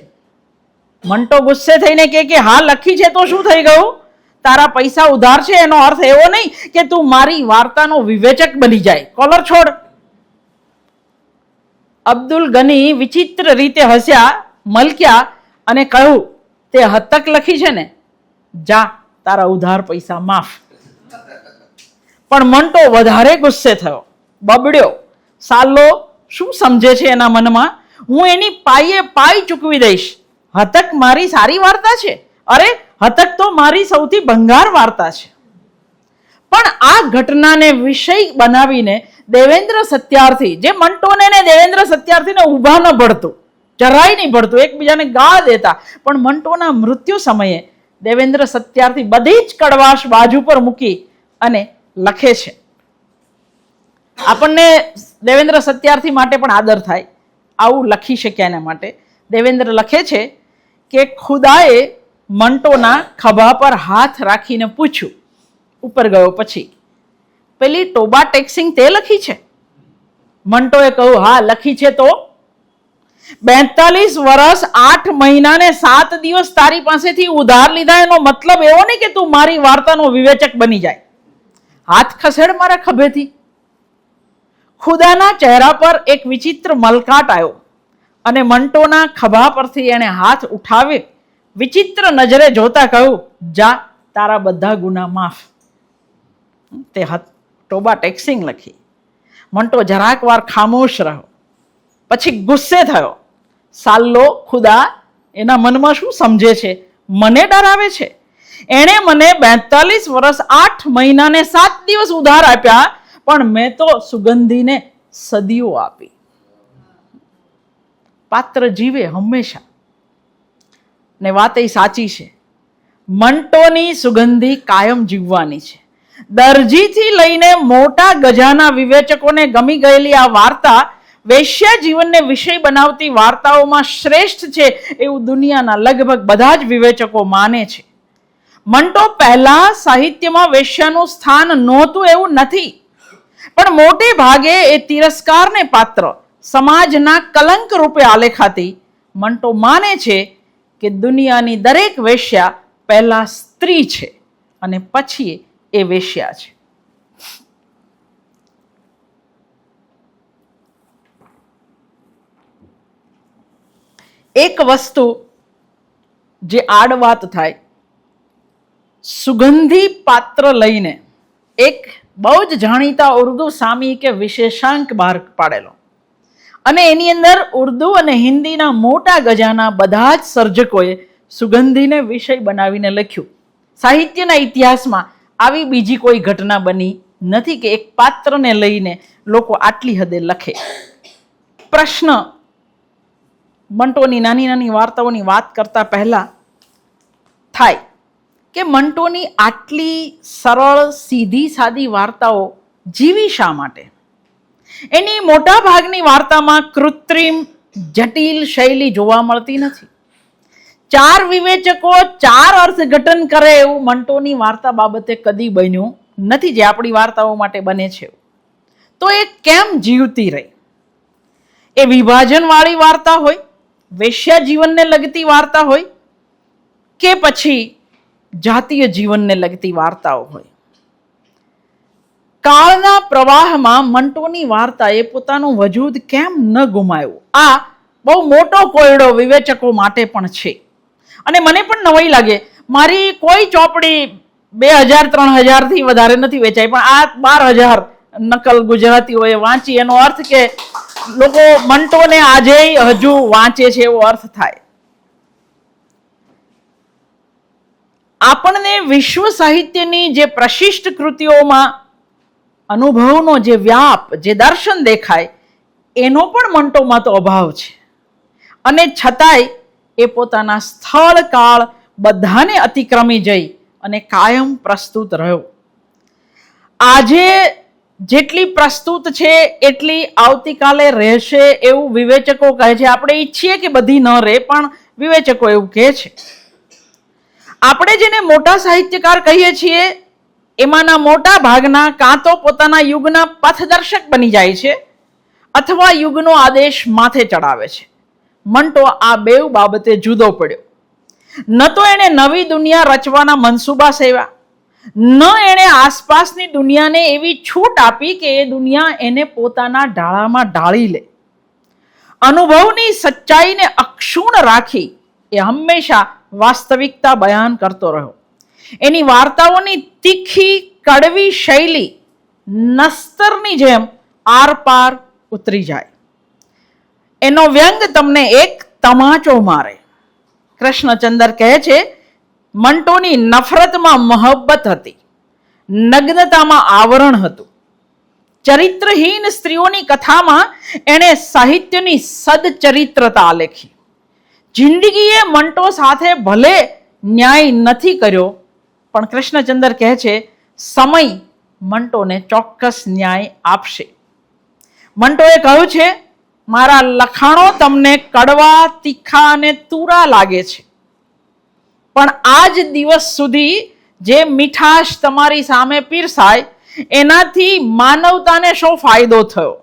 મંટો ગુસ્સે થઈને કે હા લખી છે તો શું થઈ ગયું? તારા પૈસા ઉધાર છે એનો અર્થ એવો નહીં કે તું મારી વાર્તાનો વિવેચક બની જાય. કોલર છોડ. અબ્દુલ ગની વિચિત્ર રીતે હસ્યા, મલક્યા અને કહ્યું, તે હતક લખી છે ને, જા તારા ઉધાર પૈસા માફ. પણ મંટો વધારે ગુસ્સે થયો, બબડ્યો. સાલો શું સમજે છે એના મનમાં? હું એની પાઈએ પાઈ ચૂકવી દઈશ. હતક મારી સારી વાર્તા છે. અરે હતક તો મારી સૌથી ભંગાર વાર્તા છે. પણ આ ઘટનાને વિષય બનાવીને દેવેન્દ્ર સત્યાર્થી, જે મંટોને ને દેવેન્દ્ર સત્યાર્થીને ઊભા ન પડતું, જરાય નહીં પડતું, એકબીજાને ગાળ દેતા, પણ મંટોના મૃત્યુ સમયે દેવેન્દ્ર સત્યાર્થી બધી જ કડવાશ બાજુ પર મૂકી અને લખે છે. આપણને દેવેન્દ્ર સત્યાર્થી માટે પણ આદર થાય, આવું લખી શક્યા એના માટે. દેવેન્દ્ર લખે છે કે ખુદાએ મંટોના ખભા પર હાથ રાખીને પૂછ્યું, ઉપર ગયો પછી, પેલી ટોબા ટેક્સિંગ તે લખી છે? મંટોએ કહ્યું, હા લખી છે. તો 42 વર્ષ 8 મહિના ને 7 દિવસ તારી પાસેથી ઉધાર લીધા, એનો મતલબ એવો નહીં કે તું મારી વાર્તાનો વિવેચક બની જાય. હાથ ખસેડ મારા ખભેથી. ખુદાના ચહેરા પર એક વિચિત્ર મલકાટ આવ્યો અને મંટોના ખભા પરથી એણે હાથ ઉઠાવી વિચિત્ર નજરે જોતા કહ્યું, જા તારા બધા ગુના માફ. તે ટોબા ટેક્સિંગ લખી. મંટો જરાક વાર ખામોશ રહ્યો, પછી ગુસ્સે થયો. સાલ્લો ખુદા એના મનમાં શું સમજે છે? મને ડરાવે છે. એણે મને 42 વર્ષ 8 મહિના ને 7 દિવસ ઉધાર આપ્યા, પણ મેં તો સુગંધીને સદીઓ આપી. પાત્ર જીવે હંમેશા, ને વાત એ સાચી છે. મંટોની સુગંધી કાયમ જીવવાની છે. દરજીથી લઈને મોટા ગજાના વિવેચકોને ગમી ગયેલી આ વાર્તા વેશ્યા જીવનને વિષય બનાવતી વાર્તાઓમાં શ્રેષ્ઠ છે એવું દુનિયાના લગભગ બધા જ વિવેચકો માને છે. મંટો પહેલા સાહિત્યમાં વેશ્યાનું સ્થાન નહોતું એવું નથી, પણ મોટે ભાગે એ તિરસ્કારને પાત્ર, સમાજના કલંક રૂપે આલેખાતી. મંટો માને છે કે દુનિયાની દરેક વેશ્યા પહેલા સ્ત્રી છે અને પછી એ વેશ્યા છે. એક વસ્તુ જે આડવાત થાય, સુગંધી પાત્ર લઈને એક બહુ જ જાણીતા ઉર્દુ સામયિકે વિશેષાંક બહાર પાડેલો અને એની અંદર ઉર્દુ અને હિન્દીના મોટા ગજાના બધા જ સર્જકોએ સુગંધીને વિષય બનાવીને લખ્યું. સાહિત્યના ઇતિહાસમાં આવી બીજી કોઈ ઘટના બની નથી કે એક પાત્રને લઈને લોકો આટલી હદે લખે. પ્રશ્ન મંટોની નાની નાની વાર્તાઓની વાત કરતા પહેલા થાય કે મંટોની આટલી સરળ સીધી સાદી વાર્તાઓ જીવી શા માટે? એની મોટા ભાગની વાર્તામાં કૃત્રિમ જટિલ શૈલી જોવા મળતી નથી. 4 વિવેચકો 4 અર્થઘટન કરે એવું મંટોની વાર્તા બાબતે કદી બન્યું નથી જે આપણી વાર્તાઓ માટે બને છે. તો એ કેમ જીવતી રહી? એ વિભાજનવાળી વાર્તા હોય, વેશ્યા જીવનને લગતી વાર્તા હોય કે પછી જાતીય જીવનને લગતી વાર્તાઓ હોય. કાળના પ્રવાહમાં મંટોની વાર્તાએ પોતાનું વજૂદ કેમ ન ગુમાવ્યું? આ બહુ મોટો કોયડો વિવેચકો માટે પણ છે. અને મને પણ નવાઈ લાગે, મારી કોઈ ચોપડી 2000-3000 થી વધારે નથી વેચાઈ, પણ આ 12,000 નકલ ગુજરાતીઓએ વાંચી. એનો અર્થ કે લોકો મંટોને આજે હજુ વાંચે છે એવો અર્થ થાય. આપણને વિશ્વ સાહિત્યની જે પ્રશિષ્ટ કૃતિઓમાં અનુભવનો જે વ્યાપ, જે દર્શન દેખાય, એનો પણ મંટોમાં તો અભાવ છે. અને છતાંય એ પોતાના સ્થળ કાળ બધાને અતિક્રમી જઈ અને કાયમ પ્રસ્તુત રહ્યો. આજે જેટલી પ્રસ્તુત છે એટલી આવતીકાલે રહેશે એવું વિવેચકો કહે છે. આપણે ઈચ્છીએ કે બધી ન રહે, પણ વિવેચકો એવું કહે છે. આપણે જેને મોટા સાહિત્યકાર કહીએ છીએ એમાંના મોટા ભાગના કાં તો પોતાના યુગના પથદર્શક બની જાય છે અથવા યુગનો આદેશ માથે ચડાવે છે. મંટો આ બેઉ બાબતે જુદો પડ્યો. ન તો એણે નવી દુનિયા રચવાના મનસૂબા સેવ્યા, ન એણે આસપાસની દુનિયાને એવી છૂટ આપી કે એ દુનિયા એને પોતાના ઢાળામાં ઢાળી લે. અનુભવની સચ્ચાઈને અક્ષુણ્ણ રાખી એ હંમેશા વાસ્તવિકતા બયાન કરતો રહ્યો. એની વાર્તાઓની તીખી કડવી શૈલી નસ્તરની જેમ આરપાર ઉતરી જાય. એનો વ્યંગ તમને એક તમાચો મારે. કૃષ્ણચંદ્ર કહે છે, મંટોની નફરતમાં મોહબ્બત હતી, નગ્નતામાં આવરણ હતું. ચરિત્રહીન સ્ત્રીઓની કથામાં એણે સાહિત્યની સદચરિત્રતા આલેખી. જિંદગીએ મંટો સાથે ભલે ન્યાય નથી કર્યો, પણ કૃષ્ણચંદ્ર કહે છે સમય મંટોને ચોક્કસ ન્યાય આપશે. મંટોએ કહ્યું છે, મારા લખાણો તમને કડવા, તીખા અને તુરા લાગે છે, પણ આજ દિવસ સુધી જે મીઠાશ તમારી સામે પીરસાય એનાથી માનવતાને શો ફાયદો થયો?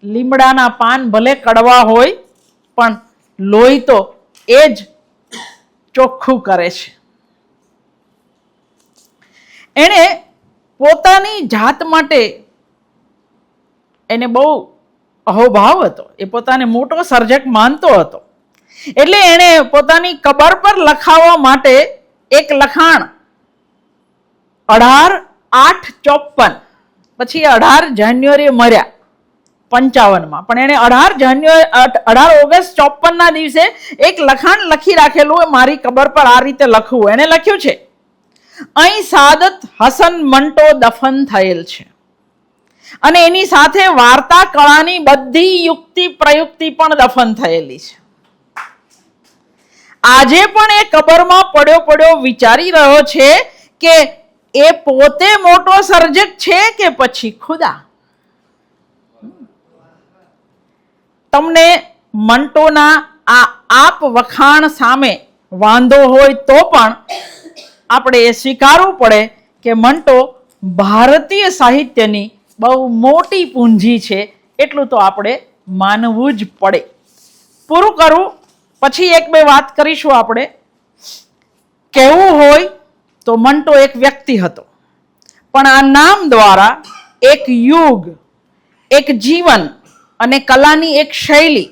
લીમડાના પાન ભલે કડવા હોય, પણ લોહી તો એ જ ચોખ્ખું કરે છે. એણે પોતાની જાત માટે એને બહુ અહોભાવ હતો. એ પોતાને મોટો સર્જક માનતો હતો. એટલે એણે પોતાની કબર પર લખાવવા માટે એક લખાણ 18/8/54, પછી 18 જાન્યુઆરીએ મર્યા 55માં, પણ એણે 18 ઓગસ્ટ 54ના દિવસે એક લખાણ લખી રાખેલું, મારી કબર પર આ રીતે લખવું. એને લખ્યું છે, અહીં સાદત હસન મંટો દફન થયેલ છે અને એની સાથે વાર્તા કળાની બધી યુક્તિ પ્રયુક્તિ પણ દફન થયેલી છે. આજે પણ એ કબરમાં પડ્યો પડ્યો વિચારી રહ્યો છે કે એ પોતે મોટો સર્જક છે કે પછી ખુદા. તમને મંટોના આ આપ વખાણ સામે વાંધો હોય તો પણ આપણે એ સ્વીકારવું પડે કે મંટો ભારતીય સાહિત્યની બહુ મોટી પૂંજી છે, એટલું તો આપણે માનવું જ પડે. પૂરું કરું, પછી 1-2 વાત કરીશું. આપણે કહેવું હોય તો મંટો એક વ્યક્તિ હતો, પણ આ નામ દ્વારા એક યુગ, એક જીવન અને કલાની એક શૈલી,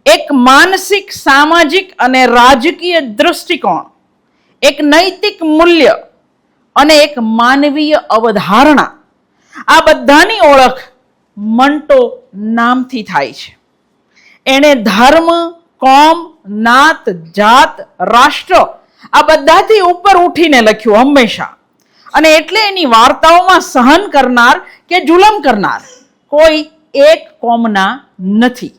એક માનસિક, સામાજિક અને રાજકીય દૃષ્ટિકોણ, એક નૈતિક મૂલ્ય અને એક માનવીય અવધારણા, આ બધાની ઓળખ મંટો નામથી થાય છે. એણે ધર્મ, કોમ, નાત, જાત, રાષ્ટ્ર આ બધાથી ઉપર ઉઠીને લખ્યું હંમેશા. અને એટલે એની વાર્તાઓમાં સહન કરનાર કે જુલમ કરનાર કોઈ એક કોમના નથી.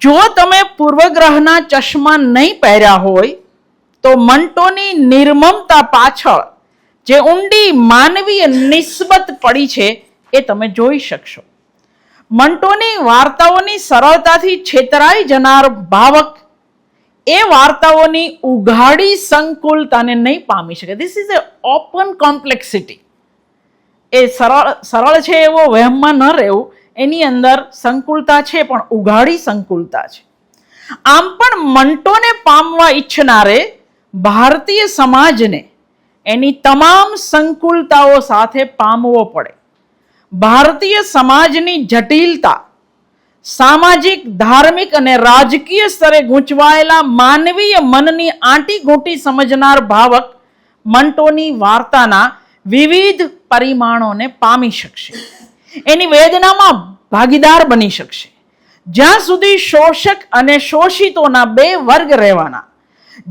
જો તમે પૂર્વગ્રહના ચશ્મા નહીં પહેર્યા હોય તો મંટોની નિર્મમતા પાછળ જે ઊંડી માનવીય નિસ્બત પડી છે એ તમે જોઈ શકશો. મંટોની વાર્તાઓની સરળતાથી છેતરાઈ જનાર ભાવક એ વાર્તાઓની ઉઘાડી સંકુલતાને નહીં પામી શકે. This is a open complexity. એ સરળ છે એવો વહેમમાં ન રહેવું, એની અંદર સંકુલતા છે પણ ઉઘાડી સંકુલતા છે. આમ પણ મંટોને પામવા ઈચ્છનારે ભારતીય સમાજને એની તમામ સંકુલતાઓ સાથે પામવો પડે. ભારતીય સમાજની જટિલતા, સામાજિક, ધાર્મિક અને રાજકીય સ્તરે ગૂંચવાયેલા માનવીય મનની આંટીઘૂંટી સમજનાર ભાવક મંટોની વાર્તાના વિવિધ પરિમાણોને પામી શકશે, એની વેદનામાં ભાગીદાર બની શકશે. જ્યાં સુધી શોષક અને શોષિતોના બે વર્ગ રહેવાના,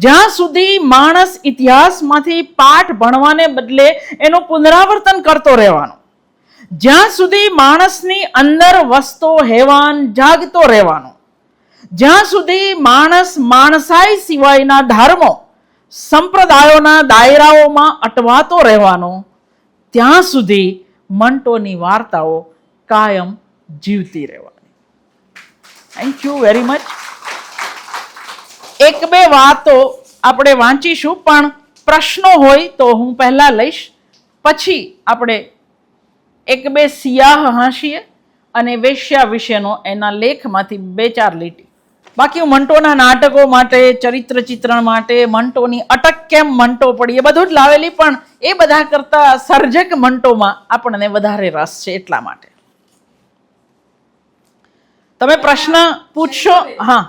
જ્યાં સુધી માણસ ઇતિહાસમાંથી પાઠ ભણવાને બદલે એનું પુનરાવર્તન કરતો રહેવાનો, જ્યાં સુધી માણસની અંદર વસતો હેવાન જાગતો રહેવાનો, જ્યાં સુધી માણસ માણસાઈ સિવાયના ધર્મો, સંપ્રદાયોના દાયરાઓમાં અટવાતો રહેવાનો, ત્યાં સુધી મંટોની વાર્તાઓ કાયમ જીવતી રહેવાની. Thank you very much. એક બે વાતો આપણે વાંચીશું, પણ પ્રશ્નો હોય તો હું પહેલા લઈશ, પછી આપણે એક બે સિયાહ હાંસીએ અને વેશ્યા વિશેનો એના લેખમાંથી 2-4 લીટી. બાકી હું મંટોના નાટકો માટે, ચરિત્ર ચિત્રણ માટે, મંટોની અટક કેમ મંટો પડી એ બધું જ લાવેલી, પણ એ બધા કરતા સર્જક મંટોમાં આપણને વધારે રસ છે એટલા માટે. તમે પ્રશ્ન પૂછશો? હા.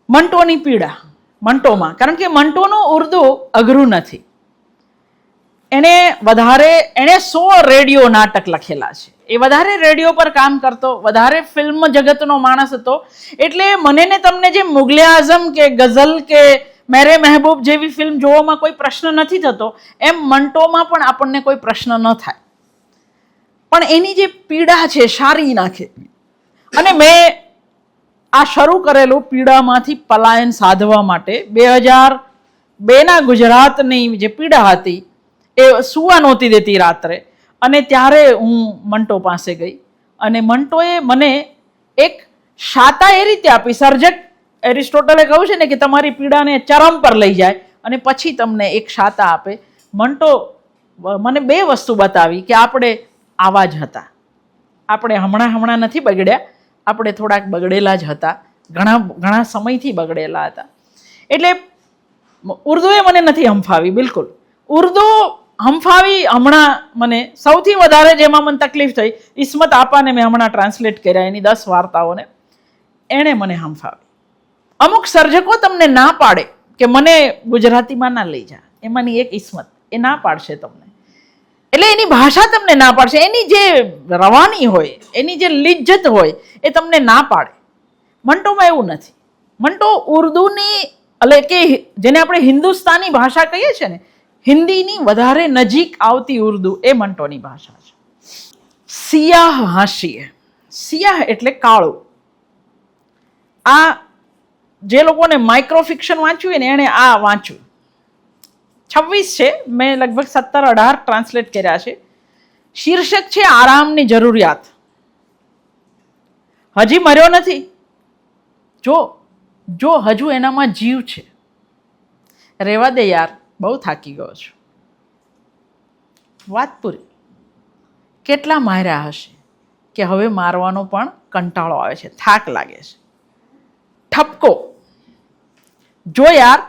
મંટોની પીડા મંટોમાં, કારણ કે મંટોનું ઉર્દુ અઘરું નથી. એણે 100 રેડિયો નાટક લખેલા છે. એ વધારે રેડિયો પર કામ કરતો, વધારે ફિલ્મ જગતનો માણસ હતો. એટલે મને ને તમને જે મુગલે આઝમ કે ગઝલ કે મેરે મહેબૂબ જેવી ફિલ્મ જોવામાં કોઈ પ્રશ્ન નથી થતો, એમ મંટોમાં પણ આપણને કોઈ પ્રશ્ન ન થાય. પણ એની જે પીડા છે સારી નાખે. અને મેં આ શરૂ કરેલું પીડામાંથી પલાયન સાધવા માટે 2002ના ગુજરાતની જે પીડા હતી એ સુવા નહોતી દેતી રાત્રે, અને ત્યારે હું મંટો પાસે ગઈ. અને મંટોએ મને એક શાતા એ રીતે આપી, સર્જક એરિસ્ટોટલે કહ્યું છે ને કે તમારી પીડાને ચરમ પર લઈ જાય અને પછી તમને એક શાતા આપે. મંટો મને 2 વસ્તુ બતાવી કે આપણે આવા જ હતા. આપણે હમણાં નથી બગડ્યા, આપણે થોડાક બગડેલા જ હતા, ઘણા સમયથી બગડેલા હતા. એટલે ઉર્દુએ મને નથી હંફાવી બિલકુલ. ઉર્દુ હંફાવી હમણાં મને સૌથી વધારે જેમાં મને તકલીફ થઈ, ઇસ્મત આપાને મેં હમણાં ટ્રાન્સલેટ કર્યા, એની 10 વાર્તાઓને, એણે મને હંફાવી. અમુક સર્જકો તમને ના પાડે કે મને ગુજરાતીમાં ના લઈ જા, એમાંની એક ઇસ્મત એ ના પાડશે તમને. એટલે એની ભાષા તમને ના પાડશે, એની જે રવાની હોય, એની જે લિજ્જત હોય એ તમને ના પાડે. મંટોમાં એવું નથી. મંટો ઉર્દુની, એટલે કે જેને આપણે હિન્દુસ્તાની ભાષા કહીએ છીએ ને, હિન્દીની વધારે નજીક આવતી ઉર્દુ એ મંટોની ભાષા છે. સિયાહ હાંસીએ. સિયાહ એટલે કાળું. આ જે લોકોને માઇક્રોફિક્શન વાંચ્યું હોય ને એણે આ વાંચ્યું. 26 છે, મેં લગભગ 17-18 ટ્રાન્સલેટ કર્યા છે. શીર્ષક છે આરામની જરૂરિયાત. હજી મર્યો નથી, જો હજુ એનામાં જીવ છે. રેવા દે યાર, બહુ થાકી ગયો છું. વાત પૂરી. કેટલા માર્યા હશે કે હવે મારવાનો પણ કંટાળો આવે છે, થાક લાગે છે. ઠપકો. જો યાર,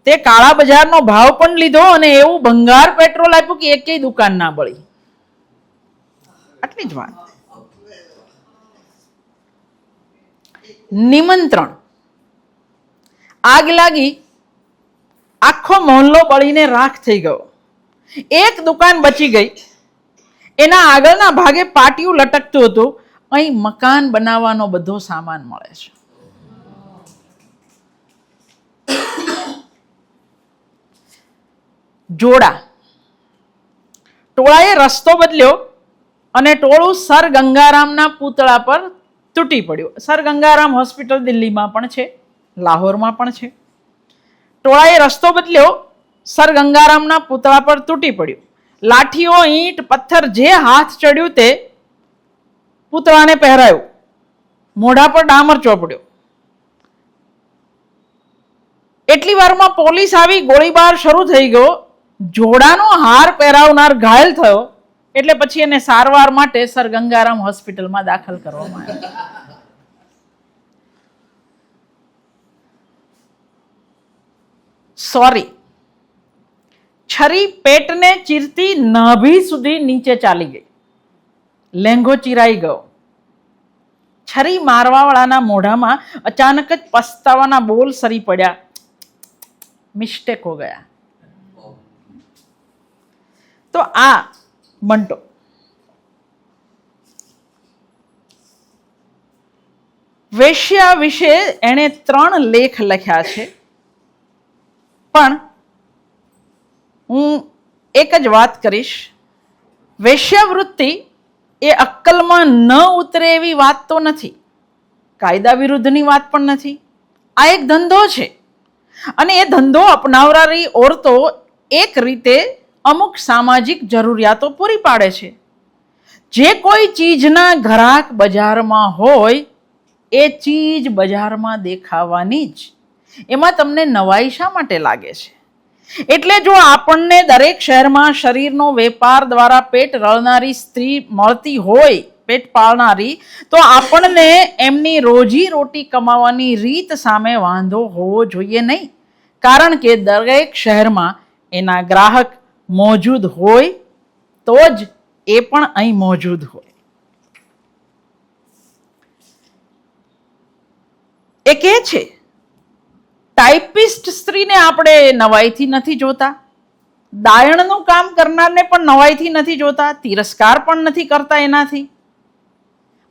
તે કાળા બજારનો ભાવ પણ લીધો અને એવું ભંગાર પેટ્રોલ આપ્યું કે એકેય દુકાન ના બળી. આટલી જ વાત. નિમંત્રણ. આગ લાગી, આખો મહોલ્લો બળીને રાખ થઈ ગયો. એક દુકાન બચી ગઈ. એના આગળના ભાગે પાટિયું લટકતું હતું. અહીં મકાન બનાવવાનો બધો સામાન મળે છે. જોડા. ટોળાએ રસ્તો બદલ્યો અને ટોળું સર ગંગારામના પૂતળા પર તૂટી પડ્યું. સર ગંગારામ હોસ્પિટલ દિલ્હીમાં પણ છે, લાહોરમાં પણ છે. ટોળાએ રસ્તો બદલ્યો, સર ગંગારામના પૂતળા પર તૂટી પડ્યું. લાઠીઓ, ઈંટ, પથ્થર જે હાથ ચડ્યું તે પૂતળાને પહેરાયું. મોઢા પર ડામર ચોપડ્યો. એટલી વારમાં પોલીસ આવી, ગોળીબાર શરૂ થઈ ગયો. જોડાનો હાર પહેરાવનાર ઘાયલ થયો, એટલે પછી એને સારવાર માટે સર ગંગારામ હોસ્પિટલમાં દાખલ કરવામાં આવ્યો. સોરી, છરી પેટને ચીરતી નાભી સુધી નીચે ચાલી ગઈ. લેંઘો ચીરાઈ ગયો. છરી મારવાવાળાના મોઢામાં અચાનક જ પસ્તાવાના બોલ સરી પડ્યા. મિસ્ટેક હો ગયા. તો આ મંટો વેશ્યા વિશે એણે 3 લેખ લખ્યા છે, પણ હું એક જ વાત કરીશ. વેશ્યાવૃત્તિ એ અક્કલમાં ન ઉતરે એવી વાત તો નથી, કાયદા વિરુદ્ધની વાત પણ નથી. આ એક ધંધો છે અને એ ધંધો અપનાવનારી ઓરતો એક રીતે અમુક સામાજિક જરૂરિયાતો પૂરી પાડે છે. જે કોઈ ચીજના ઘરાક બજારમાં હોય એ ચીજ બજારમાં દેખાવાની જ. એમાં તમને નવાઈ શા માટે લાગે છે? એટલે જો આપણને દરેક શહેરમાં શરીરનો વેપાર દ્વારા પેટ રળનારી સ્ત્રી મળતી હોય, પેટ પાળનારી, તો આપણને એમની રોજી રોટી કમાવાની રીત સામે વાંધો હોવો જોઈએ નહીં. કારણ કે દરેક શહેરમાં એના ગ્રાહક મોજૂદ હોય તો જ એ પણ અહીં મોજૂદ હોય. એ કહે છે, ટાઈપિસ્ટ સ્ત્રીને આપણે નવાઈથી નથી જોતા, દાયણનું કામ કરનારને પણ નવાઈથી નથી જોતા, તિરસ્કાર પણ નથી કરતા એનાથી,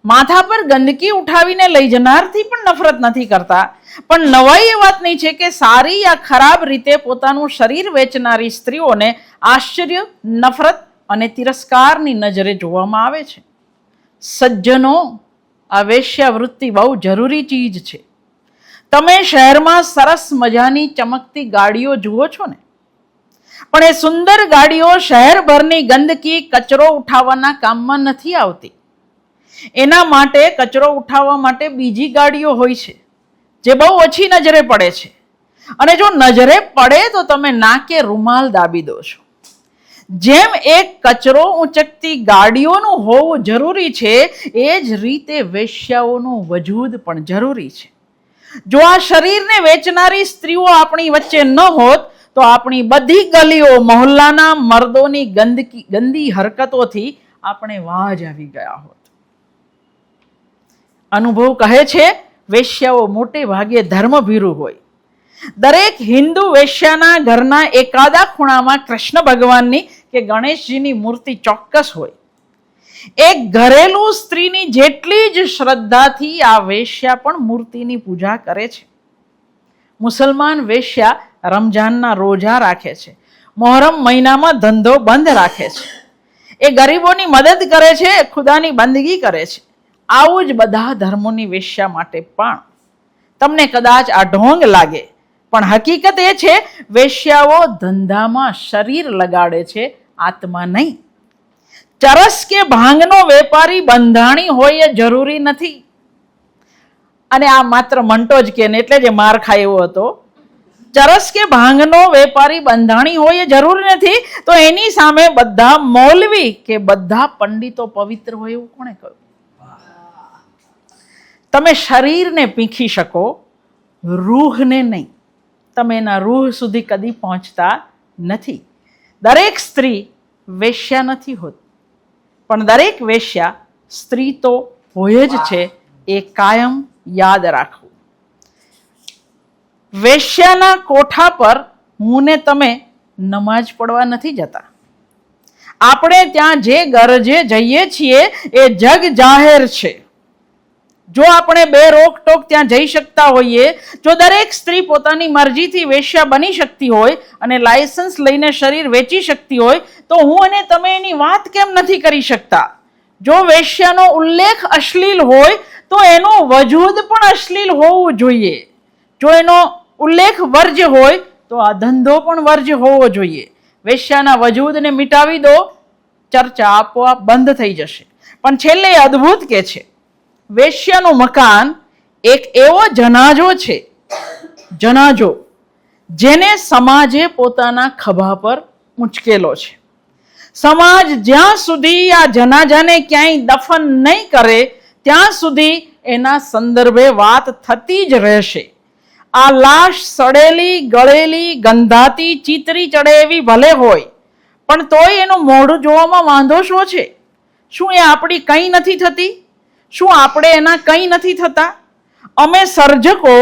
માથા પર ગંદકી ઉઠાવીને લઈ જનારથી પણ નફરત નથી કરતા. પણ નવાઈ એ વાતની છે કે સારી યા ખરાબ રીતે પોતાનું શરીર વેચનારી સ્ત્રીઓને આશ્ચર્ય, નફરત અને તિરસ્કારની નજરે જોવામાં આવે છે. સજ્જનો, આ વેશ્યાવૃત્તિ બહુ જરૂરી ચીજ છે. તમે શહેરમાં સરસ મજાની ચમકતી ગાડીઓ જુઓ છો ને, પણ એ સુંદર ગાડીઓ શહેરભરની ગંદકી, કચરો ઉઠાવવાના કામમાં નથી આવતી. એના માટે કચરો ઉઠાવવા માટે બીજી ગાડીઓ હોય છે જે બહુ ઓછી નજરે પડે છે, અને જો નજરે પડે તો તમે નાકે રૂમાલ દાબી દો છો. જેમ એક કચરો ઉંચકતી ગાડીઓનું હોવું જરૂરી છે, એ જ રીતે વેશ્યાઓનું વજૂદ પણ જરૂરી છે. જો આ શરીરને વેચનારી સ્ત્રીઓ આપણી વચ્ચે ન હોત તો આપણી બધી ગલીઓ, મહોલ્લાના મર્દોની ગંદી હરકતોથી આપણે વાજ આવી ગયા હોત. અનુભવ કહે છે, વેશ્યાઓ મોટે ભાગે ધર્મભીરુ હોય. દરેક હિન્દુ વેશ્યાના ઘરના એકાદા ખૂણામાં કૃષ્ણ ભગવાનની કે ગણેશજીની મૂર્તિ ચોક્કસ હોય. એક ઘરેલું સ્ત્રીની જેટલી જ શ્રદ્ધાથી આ વેશ્યા પણ મૂર્તિની પૂજા કરે છે. મુસલમાન વેશ્યા રમજાનના રોજા રાખે છે, મોહરમ મહિનામાં ધંધો બંધ રાખે છે, એ ગરીબોની મદદ કરે છે, ખુદાની બંદગી કરે છે. આવું જ બધા ધર્મોની વેશ્યા માટે પણ. તમને કદાચ આ ઢોંગ લાગે, પણ હકીકત એ છે વેશ્યાઓ ધંધામાં શરીર લગાડે છે, આત્મા નહીં. ચરસ કે ભાંગનો વેપારી બંધાણી હોય એ જરૂરી નથી. અને આ માત્ર મંટો જ કે, એટલે જ માર ખાય એવો હતો. ચરસ કે ભાંગનો વેપારી બંધાણી હોય એ જરૂરી નથી, તો એની સામે બધા મૌલવી કે બધા પંડિતો પવિત્ર હોય એવું કોણે કહ્યું? તમે શરીરને પીંખી શકો, રૂહને નહીં. તમે એના રૂહ સુધી કદી પહોંચતા નથી. દરેક સ્ત્રી વેશ્યા નથી હોતી, પણ દરેક વેશ્યા સ્ત્રી તો હોય જ છે, એ કાયમ યાદ રાખવું. વેશ્યાના કોઠા પર હું ને તમે નમાજ પડવા નથી જતા. આપણે ત્યાં જે ગરજે જઈએ છીએ એ જગ જાહેર છે. જો આપણે બે રોકટોક ત્યાં જઈ શકતા હોઈએ, જો દરેક સ્ત્રી પોતાની મરજીથી વેશ્યા બની શકતી હોય અને લાયસન્સ લઈને શરીર વેચી શકતી હોય, તો હું અને તમે એની વાત કેમ નથી કરી શકતા? જો વેશ્યાનો ઉલ્લેખ અશ્લીલ હોય તો એનું વજૂદ પણ અશ્લીલ હોવું જોઈએ. જો એનો ઉલ્લેખ વર્જ્ય હોય તો આ ધંધો પણ વર્જ્ય હોવો જોઈએ. વેશ્યાના વજૂદને મિટાવી દો, ચર્ચા આપોઆપ બંધ થઈ જશે. પણ છેલ્લે અદ્ભુત કે છે, વેશ્યાનું મકાન એક એવો જનાજો છે, જનાજો જેને સમાજે પોતાના ખભા પર ઉંચકેલો છે. સમાજ જ્યાં સુધી આ જનાજાને ક્યાંય દફન નહીં કરે ત્યાં સુધી એના સંદર્ભે વાત થતી જ રહેશે. આ લાશ સડેલી, ગળેલી, ગંધાતી, ચીતરી ચડે એવી ભલે હોય, પણ તોય એનું મોઢું જોવામાં વાંધો શું છે? શું એ આપણી કંઈ નથી થતી? શું આપણે એના કંઈ નથી થતા? અમે સર્જકો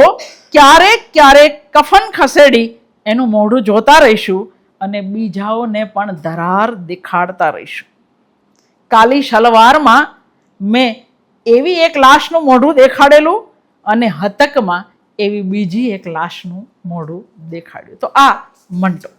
ક્યારેક ક્યારેક કફન ખસેડી એનું મોઢું જોતા રહીશું અને બીજાઓને પણ ધરાર દેખાડતા રહીશું. કાલી સલવારમાં મેં એવી એક લાશનું મોઢું દેખાડેલું અને હતકમાં એવી બીજી એક લાશનું મોઢું દેખાડ્યું. તો આ મંટો.